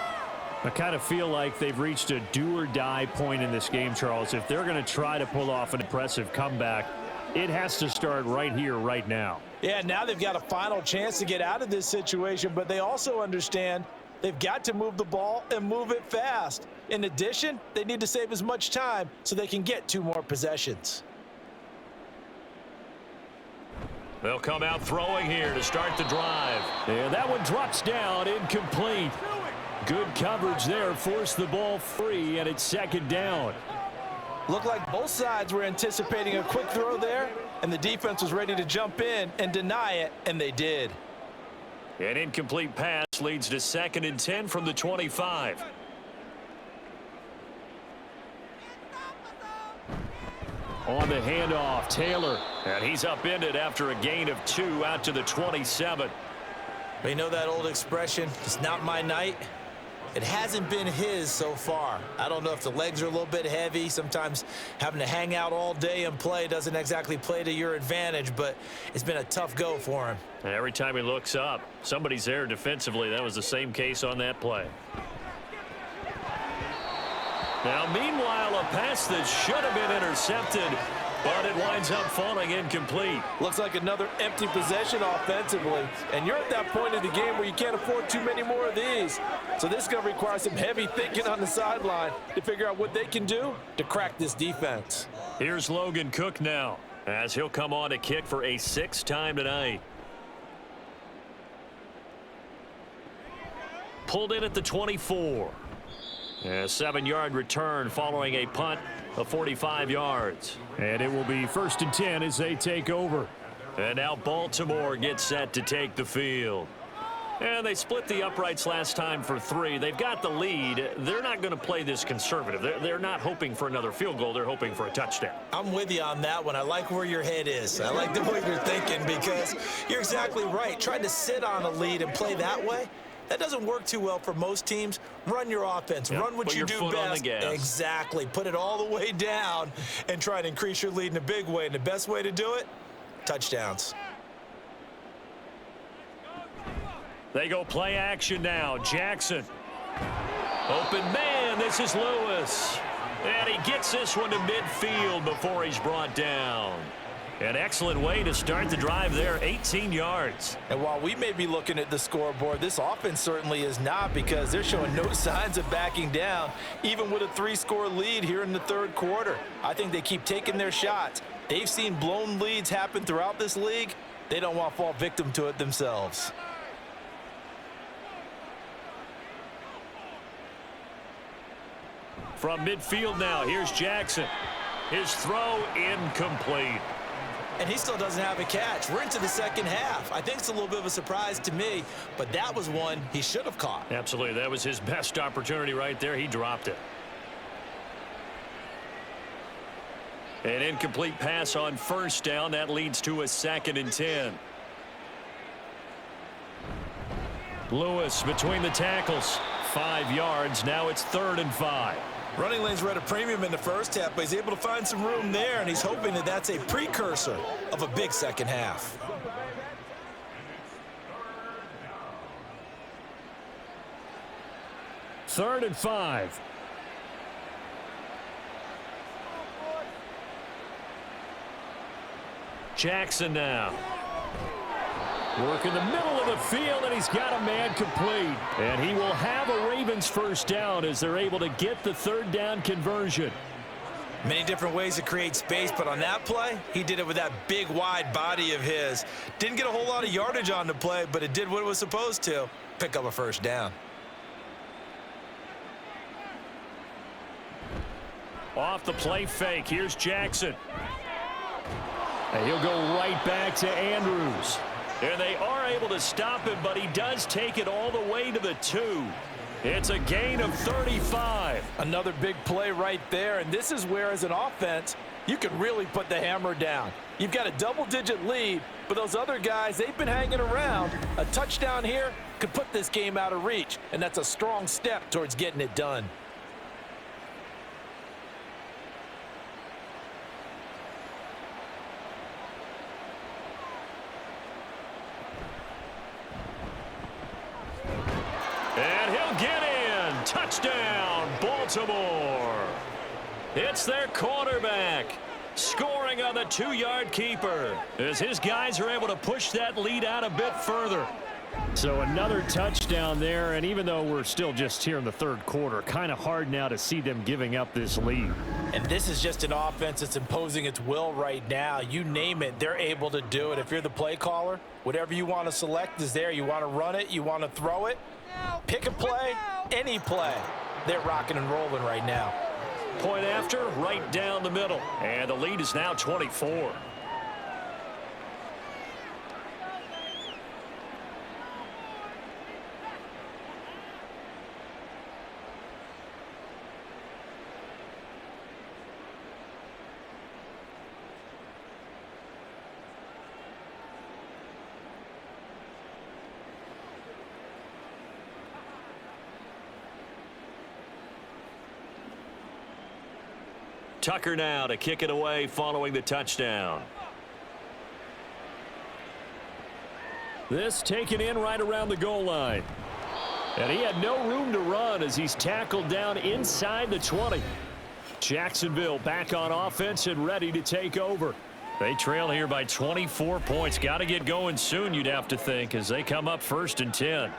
I kind of feel like they've reached a do-or-die point in this game, Charles. If they're going to try to pull off an impressive comeback, it has to start right here, right now. Yeah, now they've got a final chance to get out of this situation, but they also understand they've got to move the ball and move it fast. In addition, they need to save as much time so they can get 2 more possessions. They'll come out throwing here to start the drive. And that one drops down, incomplete. Good coverage there, forced the ball free, and it's 2nd down. Looked like both sides were anticipating a quick throw there, and the defense was ready to jump in and deny it, and they did. An incomplete pass leads to 2nd and 10 from the 25. On the handoff, Taylor. And he's upended after a gain of 2 out to the 27. You know that old expression, it's not my night? It hasn't been his so far. I don't know if the legs are a little bit heavy. Sometimes having to hang out all day and play doesn't exactly play to your advantage, but it's been a tough go for him. And every time he looks up, somebody's there defensively. That was the same case on that play. Now, meanwhile, a pass that should have been intercepted, but it winds up falling incomplete. Looks like another empty possession offensively, and you're at that point of the game where you can't afford too many more of these. So this is going to require some heavy thinking on the sideline to figure out what they can do to crack this defense. Here's Logan Cook now, as he'll come on to kick for a 6th time tonight. Pulled in at the 24. A 7-yard return following a punt of 45 yards. And it will be 1st and 10 as they take over. And now Baltimore gets set to take the field. And they split the uprights last time for 3. They've got the lead. They're not going to play this conservative. They're not hoping for another field goal. They're hoping for a touchdown. I'm with you on that one. I like where your head is. I like the way you're thinking because you're exactly right. Trying to sit on a lead and play that way, that doesn't work too well for most teams. Run your offense. Run what you do best. Exactly. Put it all the way down and try to increase your lead in a big way. And the best way to do it, touchdowns. They go play action now. Jackson. Open man. This is Lewis. And he gets this one to midfield before he's brought down. An excellent way to start the drive there, 18 yards. And while we may be looking at the scoreboard, this offense certainly is not because they're showing no signs of backing down, even with a 3-score lead here in the 3rd quarter. I think they keep taking their shots. They've seen blown leads happen throughout this league. They don't want to fall victim to it themselves. From midfield now, here's Jackson. His throw incomplete. And he still doesn't have a catch. We're into the 2nd half. I think it's a little bit of a surprise to me, but that was one he should have caught. Absolutely. That was his best opportunity right there. He dropped it. An incomplete pass on first down. That leads to a 2nd and 10. Lewis between the tackles. 5 yards. Now it's 3rd and 5. Running lanes were at a premium in the first half, but he's able to find some room there, and he's hoping that that's a precursor of a big second half. Third and 5. Jackson now. Work in the middle of the field, and he's got a man complete. And he will have a Ravens first down as they're able to get the 3rd down conversion. Many different ways to create space, but on that play, he did it with that big, wide body of his. Didn't get a whole lot of yardage on the play, but it did what it was supposed to. Pick up a first down. Off the play fake, here's Jackson. And he'll go right back to Andrews. And they are able to stop him, but he does take it all the way to the 2. It's a gain of 35. Another big play right there, and this is where, as an offense, you can really put the hammer down. You've got a double-digit lead, but those other guys, they've been hanging around. A touchdown here could put this game out of reach, and that's a strong step towards getting it done. And he'll get in. Touchdown, Baltimore. It's their quarterback scoring on the 2-yard keeper as his guys are able to push that lead out a bit further. So another touchdown there, and even though we're still just here in the 3rd quarter, kind of hard now to see them giving up this lead. And this is just an offense that's imposing its will right now. You name it, they're able to do it. If you're the play caller, whatever you want to select is there. You want to run it, you want to throw it, pick a play, any play. They're rocking and rolling right now. Point after, right down the middle. And the lead is now 24. Tucker now to kick it away following the touchdown. This taken in right around the goal line. And he had no room to run as he's tackled down inside the 20. Jacksonville back on offense and ready to take over. They trail here by 24 points. Got to get going soon, you'd have to think, as they come up 1st and 10.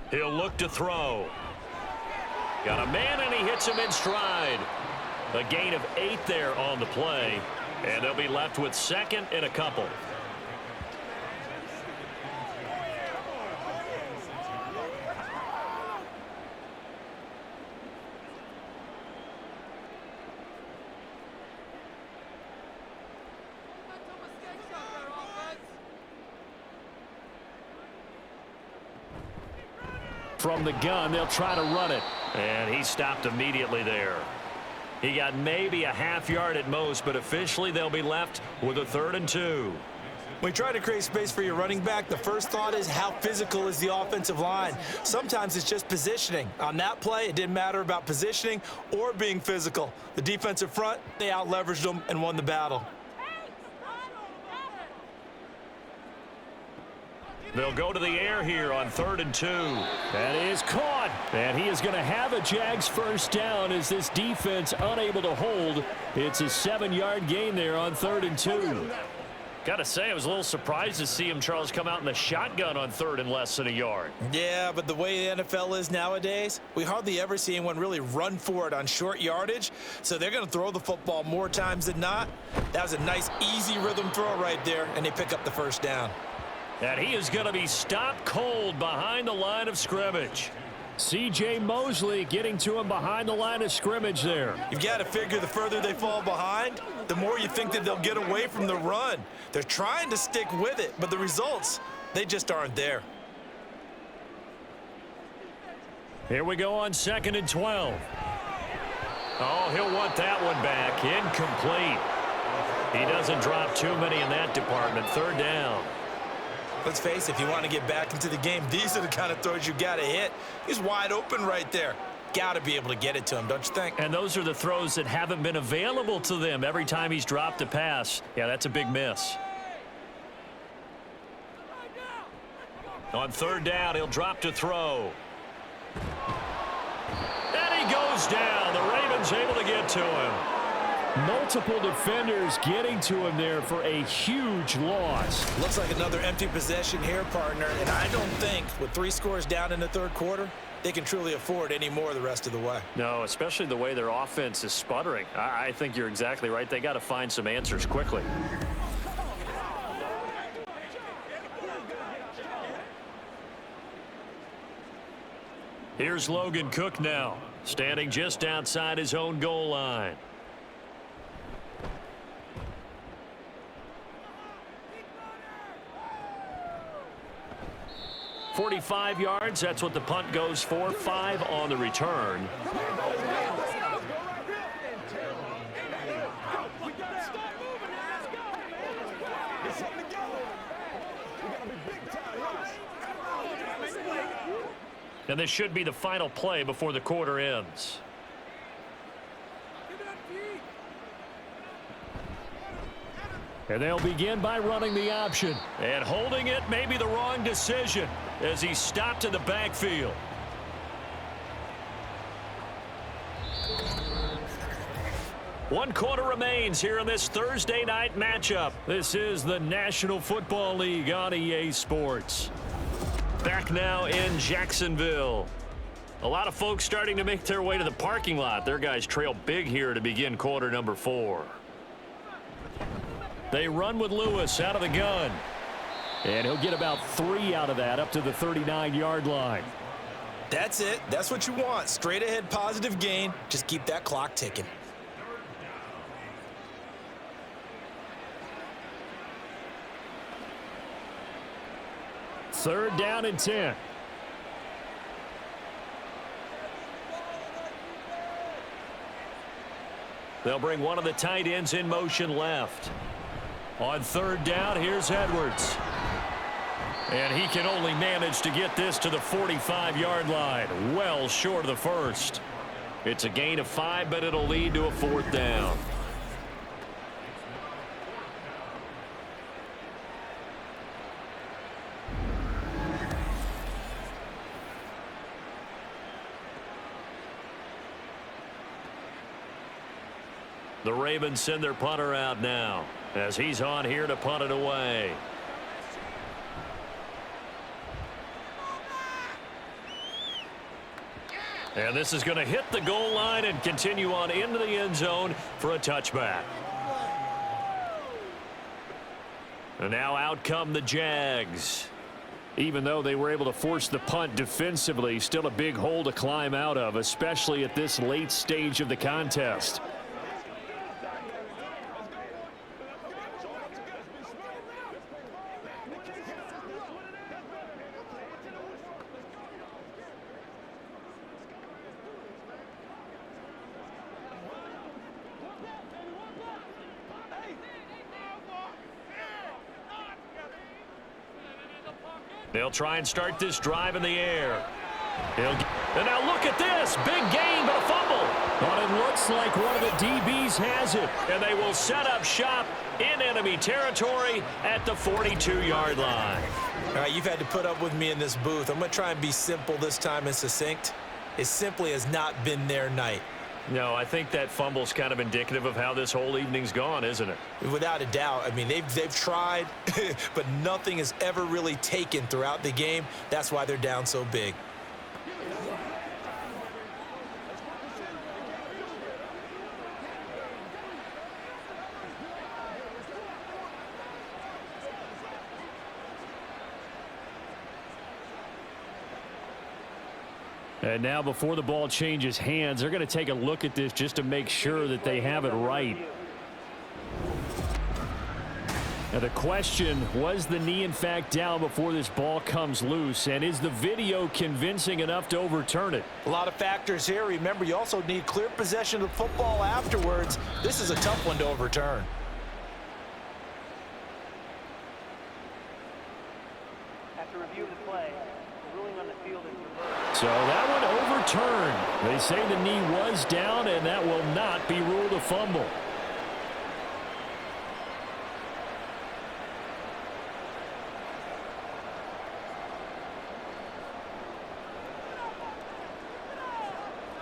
He'll look to throw. Got a man, and he hits him in stride. A gain of 8 there on the play, and they'll be left with 2nd and a couple. From the gun, they'll try to run it. And he stopped immediately there. He got maybe a half yard at most, but officially they'll be left with a 3rd and 2. When you try to create space for your running back, the first thought is how physical is the offensive line. Sometimes it's just positioning. On that play, it didn't matter about positioning or being physical. The defensive front, they out-leveraged them and won the battle. They'll go to the air here on 3rd and 2. That is caught. And he is going to have a Jags first down as this defense unable to hold. It's a 7-yard gain there on 3rd and 2. Got to say, I was a little surprised to see him, Charles, come out in the shotgun on 3rd and less than a yard. Yeah, but the way the NFL is nowadays, we hardly ever see anyone really run for it on short yardage. So they're going to throw the football more times than not. That was a nice, easy rhythm throw right there, and they pick up the first down. And he is going to be stopped cold behind the line of scrimmage. C.J. Mosley getting to him behind the line of scrimmage there. You've got to figure the further they fall behind, the more you think that they'll get away from the run. They're trying to stick with it, but the results, they just aren't there. Here we go on 2nd and 12. Oh, he'll want that one back. Incomplete. He doesn't drop too many in that department. 3rd down. Let's face it, if you want to get back into the game, these are the kind of throws you got to hit. He's wide open right there. Got to be able to get it to him, don't you think? And those are the throws that haven't been available to them every time he's dropped a pass. Yeah, that's a big miss. On 3rd down, he'll drop to throw. And he goes down. The Ravens able to get to him. Multiple defenders getting to him there for a huge loss. Looks like another empty possession here, partner. And I don't think, with 3 scores down in the 3rd quarter, they can truly afford any more the rest of the way. No, especially the way their offense is sputtering. I think you're exactly right. They got to find some answers quickly. Here's Logan Cook now, standing just outside his own goal line. 45 yards, that's what the punt goes for. 5 on the return. And this should be the final play before the quarter ends. And they'll begin by running the option. And holding it may be the wrong decision as he stopped in the backfield. One quarter remains here in this Thursday night matchup. This is the National Football League on EA Sports. Back now in Jacksonville. A lot of folks starting to make their way to the parking lot. Their guys trail big here to begin quarter number 4. They run with Lewis out of the gun. And he'll get about 3 out of that up to the 39-yard line. That's it. That's what you want. Straight ahead positive gain. Just keep that clock ticking. Third down and 10. They'll bring one of the tight ends in motion left. On third down, here's Edwards. And he can only manage to get this to the 45-yard line. Well short of the first. It's a gain of 5, but it'll lead to a 4th down. The Ravens send their punter out now as he's on here to punt it away. And this is going to hit the goal line and continue on into the end zone for a touchback. And now out come the Jags. Even though they were able to force the punt defensively, still a big hole to climb out of, especially at this late stage of the contest. They'll try and start this drive in the air. And now look at this. Big gain, but a fumble. But it looks like one of the DBs has it. And they will set up shop in enemy territory at the 42-yard line. All right, you've had to put up with me in this booth. I'm going to try and be simple this time and succinct. It simply has not been their night. No, I think that fumble's kind of indicative of how this whole evening's gone, isn't it? Without a doubt. I mean, they've tried, but nothing has ever really taken throughout the game. That's why they're down so big. And now before the ball changes hands, they're going to take a look at this just to make sure that they have it right. Now the question, was the knee in fact down before this ball comes loose? And is the video convincing enough to overturn it? A lot of factors here. Remember, you also need clear possession of the football afterwards. This is a tough one to overturn. After reviewing the play, the ruling on the field is reversed. So that one overturned. They say the knee was down, and that will not be ruled a fumble.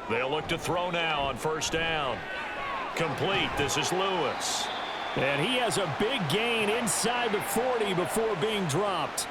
They'll look to throw now on first down. Complete. This is Lewis. And he has a big gain inside the 40 before being dropped.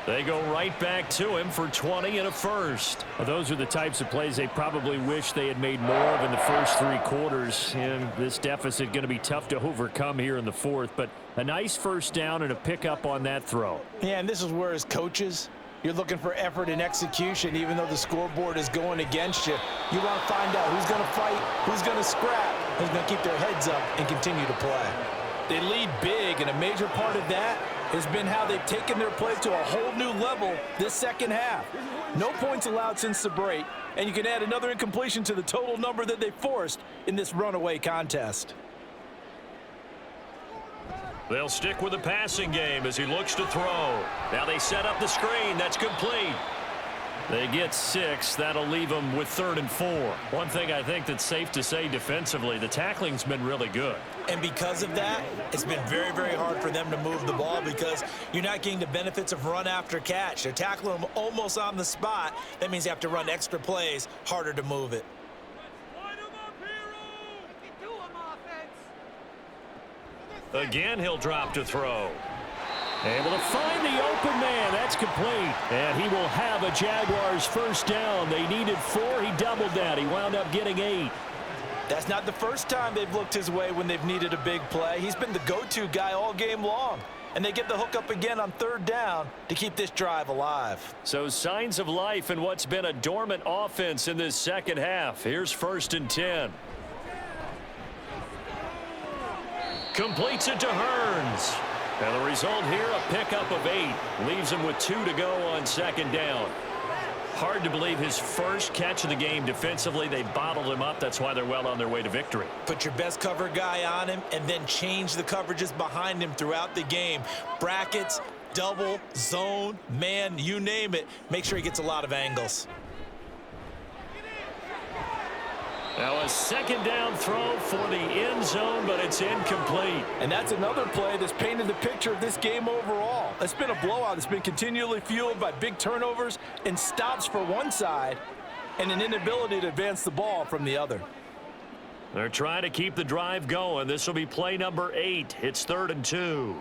They go right back to him for 20 and a first. Well, those are the types of plays they probably wish they had made more of in the first 3 quarters. And this deficit going to be tough to overcome here in the 4th. But a nice first down and a pickup on that throw. Yeah, and this is where as coaches, you're looking for effort and execution. Even though the scoreboard is going against you, you want to find out who's going to fight, who's going to scrap, who's going to keep their heads up and continue to play. They lead big, and a major part of that has been how they've taken their play to a whole new level this second half. No points allowed since the break, and you can add another incompletion to the total number that they forced in this runaway contest. They'll stick with the passing game as he looks to throw. Now they set up the screen. That's complete. They get 6. That'll leave them with 3rd and 4. One thing I think that's safe to say defensively, the tackling's been really good. And because of that, it's been very, very hard for them to move the ball because you're not getting the benefits of run after catch. They're tackling them almost on the spot. That means you have to run extra plays, harder to move it. Again, he'll drop to throw. Able to find the open man. That's complete. And he will have a Jaguars first down. They needed 4. He doubled that. He wound up getting 8. That's not the first time they've looked his way when they've needed a big play. He's been the go-to guy all game long. And they get the hook up again on 3rd down to keep this drive alive. So signs of life in what's been a dormant offense in this second half. Here's 1st and 10. Completes it to Hearns. And the result here, a pickup of 8. Leaves him with 2 to go on 2nd down. Hard to believe his first catch of the game defensively. They bottled him up. That's why they're well on their way to victory. Put your best cover guy on him and then change the coverages behind him throughout the game. Brackets, double, zone, man, you name it. Make sure he gets a lot of angles. Now a 2nd down throw for the end zone, but it's incomplete. And that's another play that's painted the picture of this game overall. It's been a blowout. It's been continually fueled by big turnovers and stops for one side and an inability to advance the ball from the other. They're trying to keep the drive going. This will be play number 8. It's 3rd and 2.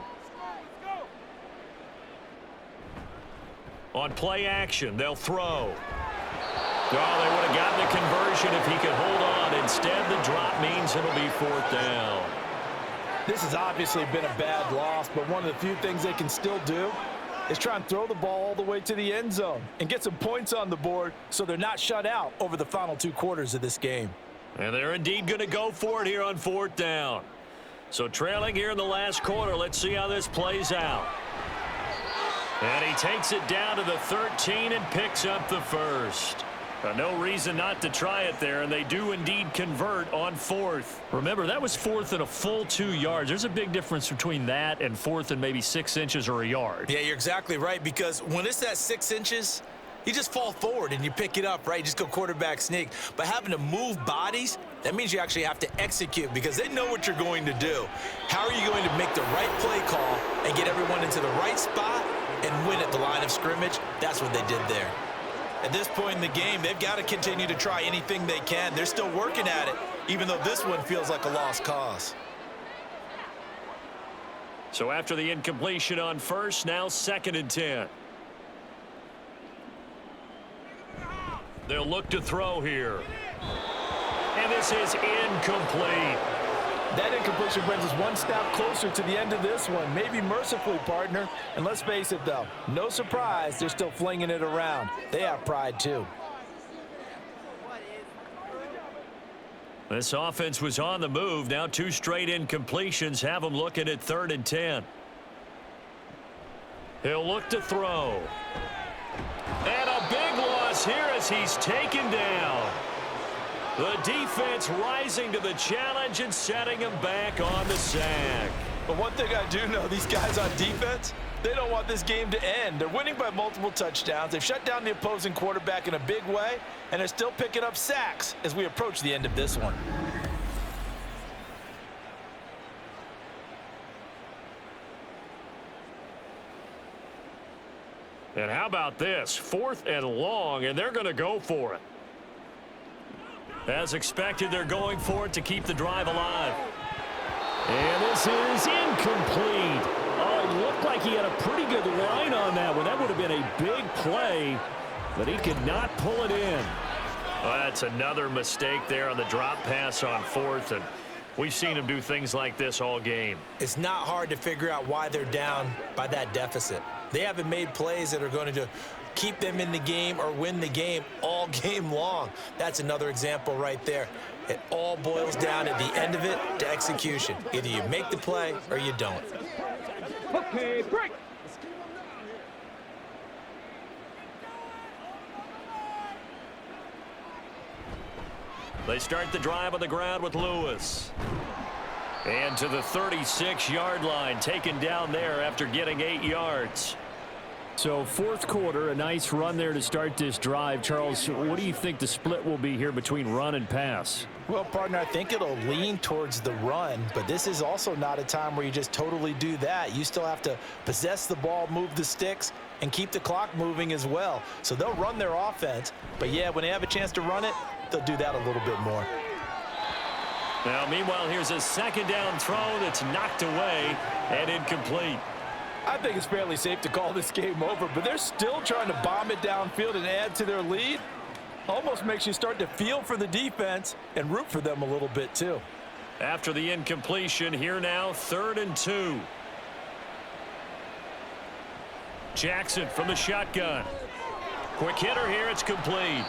On play action, they'll throw. Oh, they would have gotten the conversion if he could hold on. Instead, the drop means it'll be 4th down. This has obviously been a bad loss, but one of the few things they can still do is try and throw the ball all the way to the end zone and get some points on the board so they're not shut out over the final 2 quarters of this game. And they're indeed going to go for it here on 4th down. So trailing here in the last quarter, let's see how this plays out. And he takes it down to the 13 and picks up the first. No reason not to try it there, and they do indeed convert on 4th. Remember, that was 4th and a full 2 yards. There's a big difference between that and 4th and maybe 6 inches or a yard. Yeah, you're exactly right, because when it's that 6 inches, you just fall forward and you pick it up, right? You just go quarterback sneak. But having to move bodies, that means you actually have to execute because they know what you're going to do. How are you going to make the right play call and get everyone into the right spot and win at the line of scrimmage? That's what they did there. At this point in the game, they've got to continue to try anything they can. They're still working at it, even though this one feels like a lost cause. So after the incompletion on 1st, now 2nd and 10. They'll look to throw here. And this is incomplete. That incompletion brings us one step closer to the end of this one. Maybe mercifully, partner. And let's face it, though, no surprise, they're still flinging it around. They have pride, too. This offense was on the move. Now 2 straight incompletions have them looking at 3rd and 10. He'll look to throw. And a big loss here as he's taken down. The defense rising to the challenge and setting him back on the sack. But one thing I do know, these guys on defense, they don't want this game to end. They're winning by multiple touchdowns. They've shut down the opposing quarterback in a big way, and they're still picking up sacks as we approach the end of this one. And how about this? 4th and long, and they're going to go for it. As expected, they're going for it to keep the drive alive. And this is incomplete. Oh, it looked like he had a pretty good line on that one. That would have been a big play, but he could not pull it in. Well, that's another mistake there on the drop pass on 4th, and we've seen him do things like this all game. It's not hard to figure out why they're down by that deficit. They haven't made plays that are going to keep them in the game or win the game all game long. That's another example right there. It all boils down at the end of it to execution. Either you make the play or you don't. Okay, break. They start the drive on the ground with Lewis. And to the 36-yard line, taken down there after getting 8 yards. So 4th quarter, a nice run there to start this drive. Charles, what do you think the split will be here between run and pass? Well, partner, I think it'll lean towards the run, but this is also not a time where you just totally do that. You still have to possess the ball, move the sticks, and keep the clock moving as well. So they'll run their offense, but yeah, when they have a chance to run it, they'll do that a little bit more. Now, meanwhile, here's a 2nd down throw that's knocked away and incomplete. I think it's fairly safe to call this game over, but they're still trying to bomb it downfield and add to their lead. Almost makes you start to feel for the defense and root for them a little bit too. After the incompletion, here now, 3rd and 2. Jackson from the shotgun. Quick hitter here, it's complete.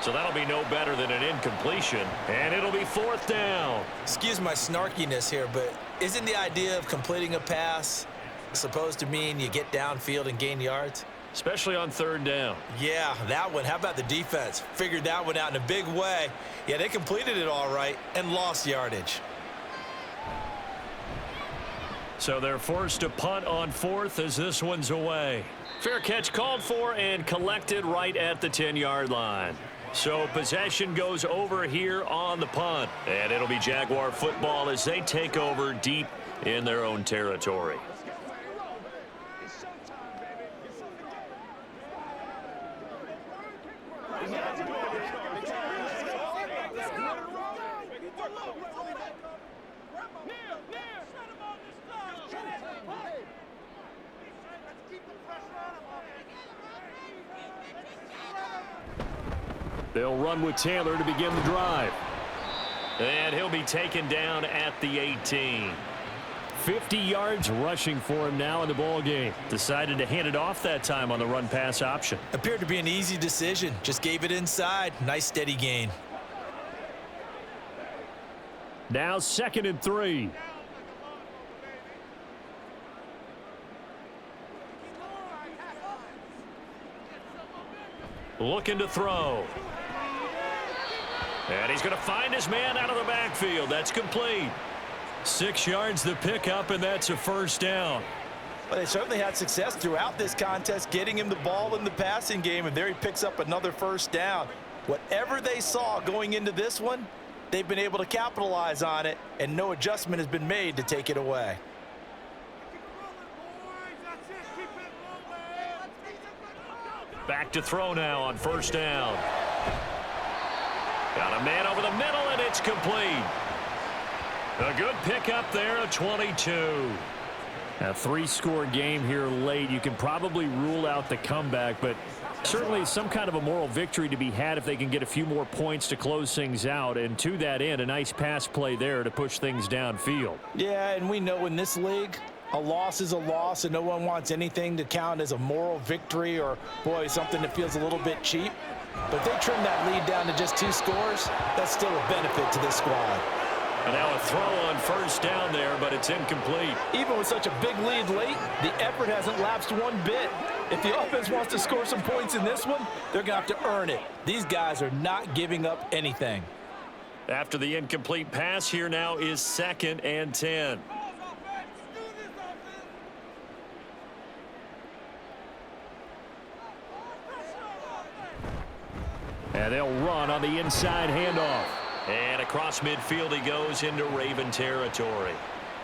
So that'll be no better than an incompletion, and it'll be 4th down. Excuse my snarkiness here, but isn't the idea of completing a pass supposed to mean you get downfield and gain yards? Especially on 3rd down. Yeah, that one. How about the defense? Figured that one out in a big way. Yeah, they completed it all right and lost yardage. So they're forced to punt on 4th as this one's away. Fair catch called for and collected right at the 10-yard line. So possession goes over here on the punt. And it'll be Jaguar football as they take over deep in their own territory. They'll run with Taylor to begin the drive. And he'll be taken down at the 18. 50 yards rushing for him now in the ball game. Decided to hand it off that time on the run-pass option. Appeared to be an easy decision. Just gave it inside. Nice steady gain. Now 2nd and 3. Looking to throw. And he's going to find his man out of the backfield. That's complete. 6 yards the pickup, and that's a 1st down. Well, they certainly had success throughout this contest, getting him the ball in the passing game, and there he picks up another 1st down. Whatever they saw going into this one, they've been able to capitalize on it, and no adjustment has been made to take it away. Back to throw now on 1st down. Got a man over the middle, and it's complete. A good pickup there, a 22. A 3-score game here late. You can probably rule out the comeback, but certainly some kind of a moral victory to be had if they can get a few more points to close things out. And to that end, a nice pass play there to push things downfield. Yeah, and we know in this league, a loss is a loss, and no one wants anything to count as a moral victory or, boy, something that feels a little bit cheap. But if they trim that lead down to just 2 scores, that's still a benefit to this squad. And now a throw on first down there, but it's incomplete. Even with such a big lead late, the effort hasn't lapsed one bit. If the offense wants to score some points in this one, they're going to have to earn it. These guys are not giving up anything. After the incomplete pass, here now is 2nd and 10. And they'll run on the inside handoff. And across midfield he goes into Raven territory.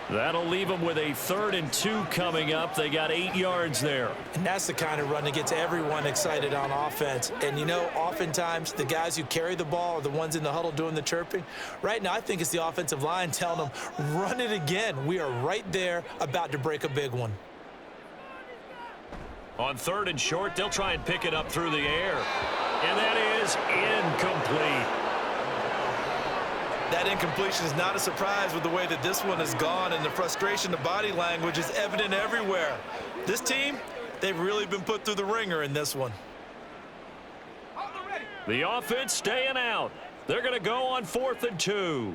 That'll leave them with a 3rd and 2 coming up. They got 8 yards there. And that's the kind of run that gets everyone excited on offense. And, you know, oftentimes the guys who carry the ball are the ones in the huddle doing the chirping. Right now, I think it's the offensive line telling them, run it again. We are right there about to break a big one. On 3rd and short, they'll try and pick it up through the air. And that is incomplete. That incompletion is not a surprise with the way that this one has gone, and the frustration, the body language is evident everywhere. This team, they've really been put through the ringer in this one. The offense staying out. They're going to go on 4th and 2.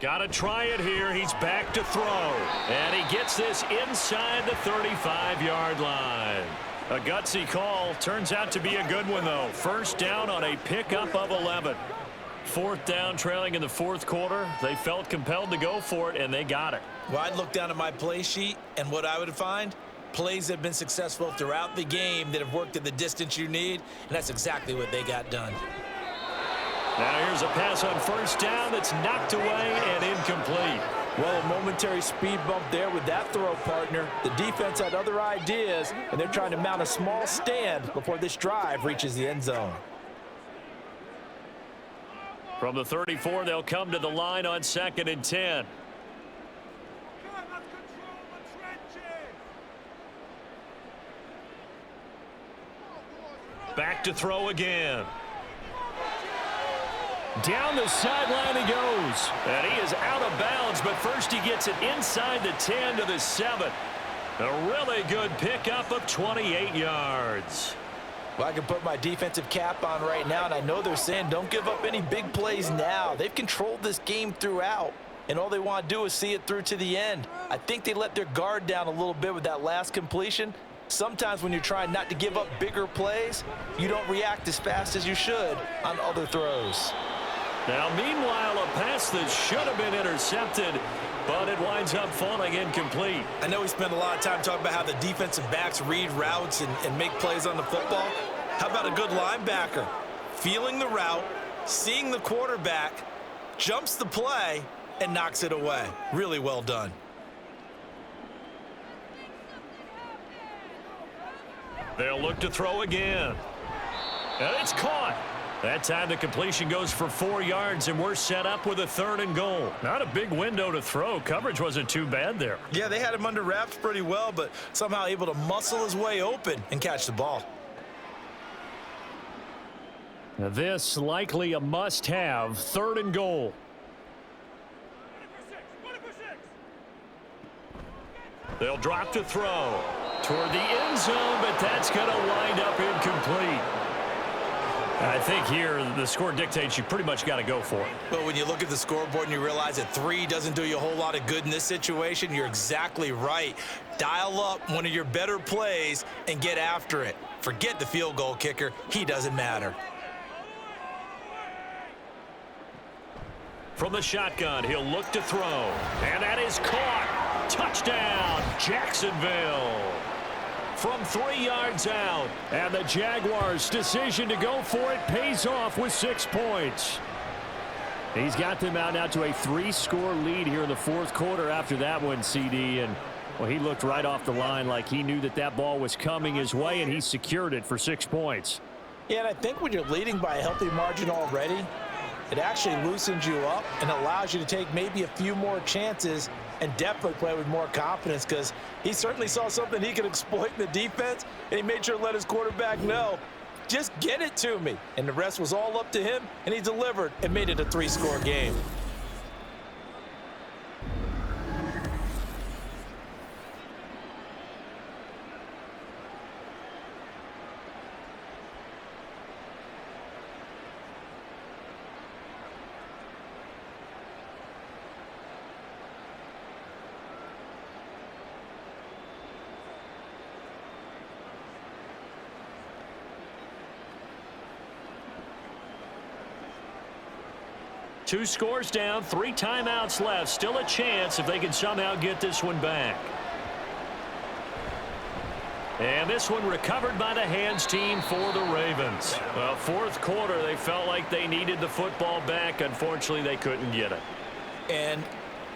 Got to try it here. He's back to throw. And he gets this inside the 35-yard line. A gutsy call. Turns out to be a good one, though. First down on a pickup of 11. 4th down, trailing in the 4th quarter. They felt compelled to go for it, and they got it. Well, I'd look down at my play sheet, and what I would find, plays that have been successful throughout the game that have worked at the distance you need, and that's exactly what they got done. Now here's a pass on first down that's knocked away and incomplete. Well, a momentary speed bump there with that throw, partner. The defense had other ideas, and they're trying to mount a small stand before this drive reaches the end zone. From the 34, they'll come to the line on 2nd and 10. Back to throw again. Down the sideline he goes. And he is out of bounds, but first he gets it inside the 10 to the 7. A really good pickup of 28 yards. Well, I can put my defensive cap on right now, and I know they're saying don't give up any big plays now. They've controlled this game throughout, and all they want to do is see it through to the end. I think they let their guard down a little bit with that last completion. Sometimes when you're trying not to give up bigger plays, you don't react as fast as you should on other throws. Now, meanwhile, a pass that should have been intercepted, but it winds up falling incomplete. I know we spent a lot of time talking about how the defensive backs read routes and make plays on the football. How about a good linebacker? Feeling the route, seeing the quarterback, jumps the play, and knocks it away. Really well done. They'll look to throw again. And it's caught. That time the completion goes for 4 yards, and we're set up with a 3rd and goal. Not a big window to throw. Coverage wasn't too bad there. Yeah, they had him under wraps pretty well, but somehow able to muscle his way open and catch the ball. Now this likely a must-have, 3rd and goal. They'll drop to throw toward the end zone, but that's going to wind up incomplete. I think here the score dictates you pretty much got to go for it. But when you look at the scoreboard and you realize that 3 doesn't do you a whole lot of good in this situation, you're exactly right. Dial up one of your better plays and get after it. Forget the field goal kicker. He doesn't matter. From the shotgun, he'll look to throw. And that is caught. Touchdown, Jacksonville. From 3 yards out. And the Jaguars' decision to go for it pays off with 6 points. He's got them out now to a 3-score lead here in the 4th quarter after that one, CD. And, well, he looked right off the line like he knew that that ball was coming his way, and he secured it for 6 points. Yeah, and I think when you're leading by a healthy margin already, it actually loosens you up and allows you to take maybe a few more chances and definitely play with more confidence, because he certainly saw something he could exploit in the defense, and he made sure to let his quarterback know, just get it to me. And the rest was all up to him, and he delivered and made it a 3-score game. 2 scores down, 3 timeouts left. Still a chance if they can somehow get this one back. And this one recovered by the hands team for the Ravens. Well, 4th quarter, they felt like they needed the football back. Unfortunately, they couldn't get it. And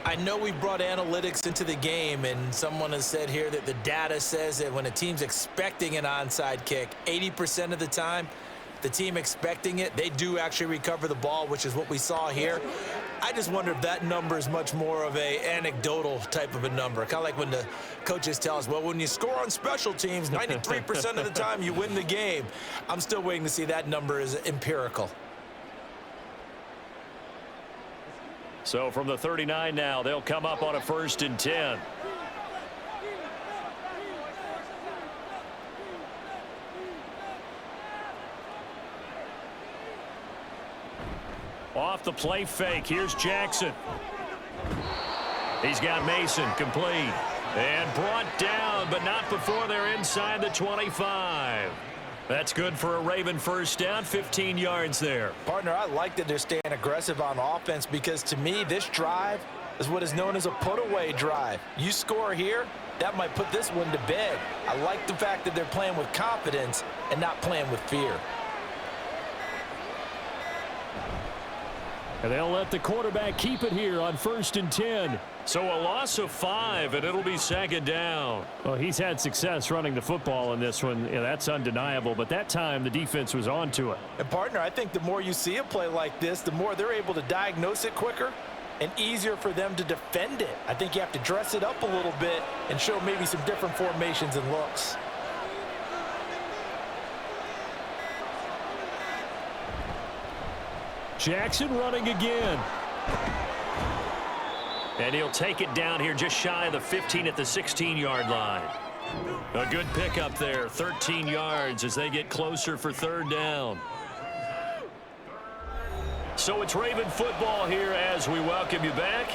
I know we brought analytics into the game, and someone has said here that the data says that when a team's expecting an onside kick, 80% of the time, the team expecting it, they do actually recover the ball, which is what we saw here. I just wonder if that number is much more of a anecdotal type of a number. Kind of like when the coaches tell us, well, when you score on special teams, 93% of the time you win the game. I'm still waiting to see that number is empirical. So from the 39 now, they'll come up on a 1st and 10. Off the play fake, here's Jackson. He's got Mason complete. And brought down, but not before they're inside the 25. That's good for a Raven 1st down, 15 yards there. Partner, I like that they're staying aggressive on offense because to me, this drive is what is known as a put-away drive. You score here, that might put this one to bed. I like the fact that they're playing with confidence and not playing with fear. And they'll let the quarterback keep it here on 1st and 10. So a loss of 5, and it'll be 2nd down. Well, he's had success running the football in this one. Yeah, that's undeniable. But that time, the defense was on to it. And, partner, I think the more you see a play like this, the more they're able to diagnose it quicker and easier for them to defend it. I think you have to dress it up a little bit and show maybe some different formations and looks. Jackson running again. And he'll take it down here just shy of the 15 at the 16-yard line. A good pickup there, 13 yards as they get closer for 3rd down. So it's Raven football here as we welcome you back.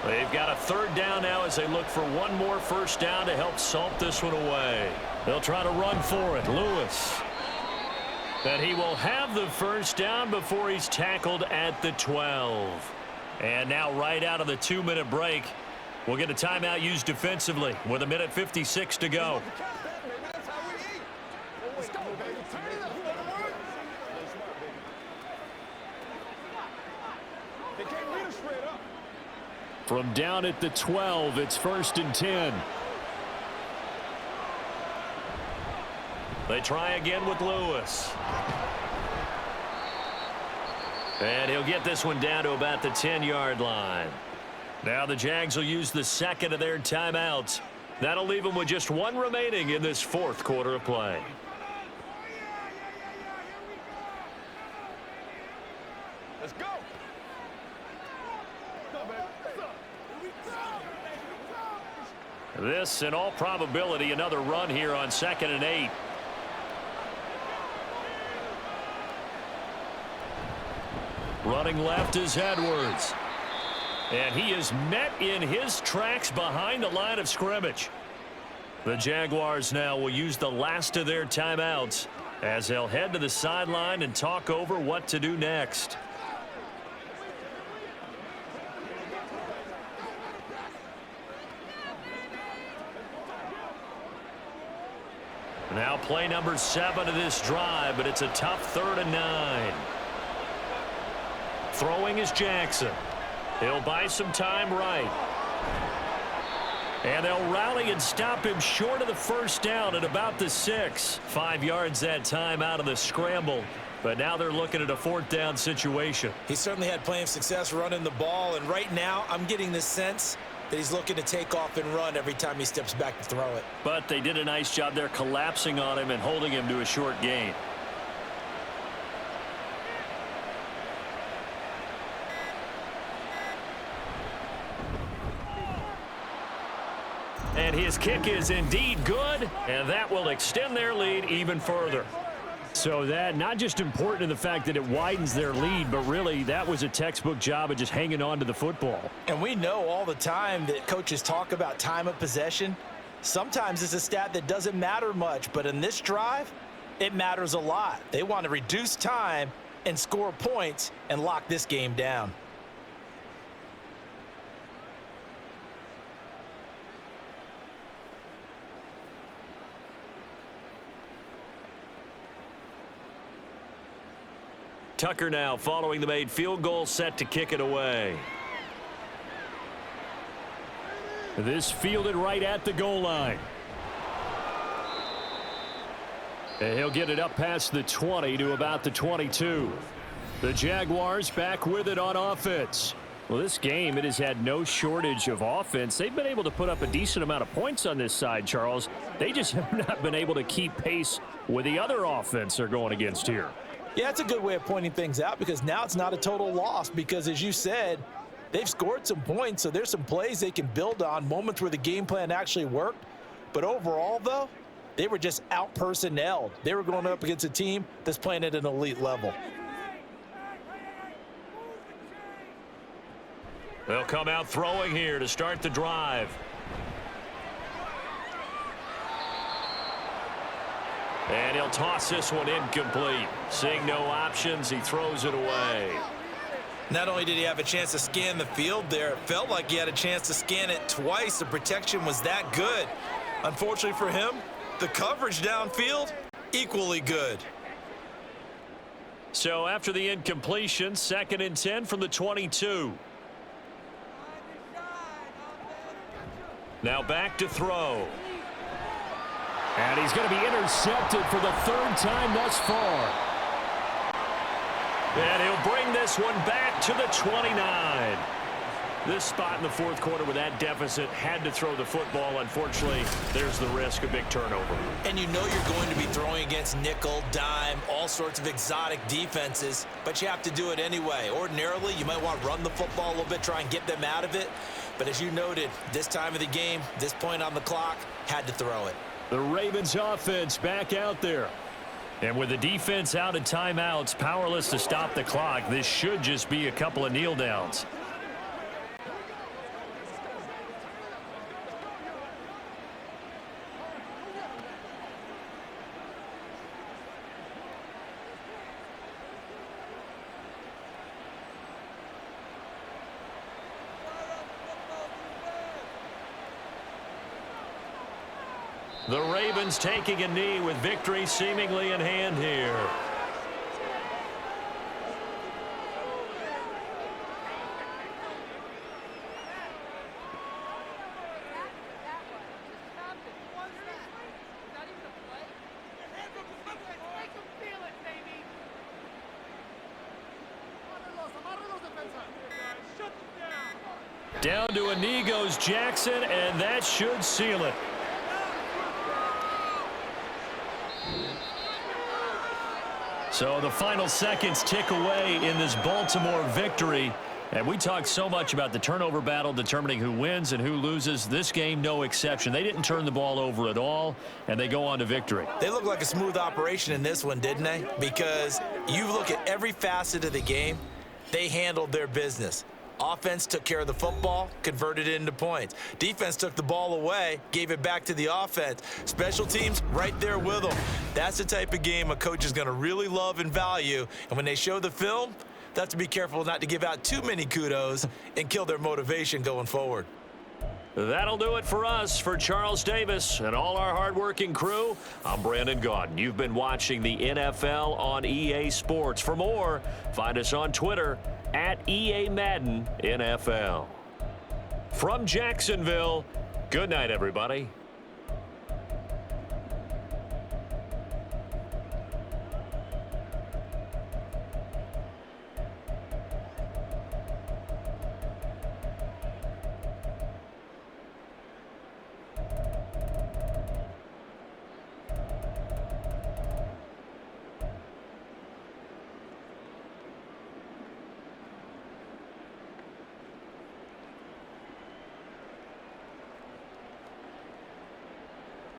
They've got a 3rd down now as they look for one more 1st down to help salt this one away. They'll try to run for it. Lewis. And he will have the 1st down before he's tackled at the 12. And now right out of the 2-minute break, we'll get a timeout used defensively with 1:56 to go. From down at the 12, it's 1st and 10. They try again with Lewis. And he'll get this one down to about the 10-yard line. Now the Jags will use the 2nd of their timeouts. That'll leave them with just 1 remaining in this 4th quarter of play. Let's go. This, in all probability, another run here on 2nd and 8. Running left is Edwards. And he is met in his tracks behind the line of scrimmage. The Jaguars now will use the last of their timeouts as they'll head to the sideline and talk over what to do next. Now play number 7 of this drive, but it's a tough 3rd and 9. Throwing is Jackson. He'll buy some time right. And they'll rally and stop him short of the 1st down at about the 6. 5 yards that time out of the scramble. But now they're looking at a 4th down situation. He certainly had plenty of success running the ball, and right now I'm getting the sense that he's looking to take off and run every time he steps back to throw it. But they did a nice job there collapsing on him and holding him to a short gain. And his kick is indeed good, and that will extend their lead even further. So that not just important in the fact that it widens their lead, but really that was a textbook job of just hanging on to the football. And we know all the time that coaches talk about time of possession. Sometimes it's a stat that doesn't matter much, but in this drive, it matters a lot. They want to reduce time and score points and lock this game down. Tucker now following the made field goal, set to kick it away. This fielded right at the goal line. And he'll get it up past the 20 to about the 22. The Jaguars back with it on offense. Well, this game, it has had no shortage of offense. They've been able to put up a decent amount of points on this side, Charles. They just have not been able to keep pace with the other offense they're going against here. Yeah, it's a good way of pointing things out because now it's not a total loss because, as you said, they've scored some points, so there's some plays they can build on, moments where the game plan actually worked. But overall, though, they were just out-personnelled. They were going up against a team that's playing at an elite level. They'll come out throwing here to start the drive. And he'll toss this one incomplete. Seeing no options, he throws it away. Not only did he have a chance to scan the field there, it felt like he had a chance to scan it twice. The protection was that good. Unfortunately for him, the coverage downfield, equally good. So after the incompletion, 2nd and 10 from the 22. Now back to throw. And he's going to be intercepted for the 3rd time thus far. And he'll bring this one back to the 29. This spot in the 4th quarter with that deficit, had to throw the football. Unfortunately, there's the risk of big turnover. And you know you're going to be throwing against nickel, dime, all sorts of exotic defenses, but you have to do it anyway. Ordinarily, you might want to run the football a little bit, try and get them out of it. But as you noted, this time of the game, this point on the clock, had to throw it. The Ravens offense back out there. And with the defense out of timeouts, powerless to stop the clock, this should just be a couple of kneel downs. The Ravens taking a knee with victory seemingly in hand here. Down to a knee goes Jackson, and that should seal it. So the final seconds tick away in this Baltimore victory. And we talked so much about the turnover battle determining who wins and who loses. This game, no exception. They didn't turn the ball over at all, and they go on to victory. They look like a smooth operation in this one, didn't they? Because you look at every facet of the game, they handled their business. Offense took care of the football, converted it into points. Defense took the ball away, gave it back to the offense. Special teams right there with them. That's the type of game a coach is going to really love and value. And when they show the film, they have to be careful not to give out too many kudos and kill their motivation going forward. That'll do it for us. For Charles Davis and all our hardworking crew, I'm Brandon Gaudin. You've been watching the NFL on EA Sports. For more, find us on Twitter at EA Madden NFL. From Jacksonville, good night, everybody.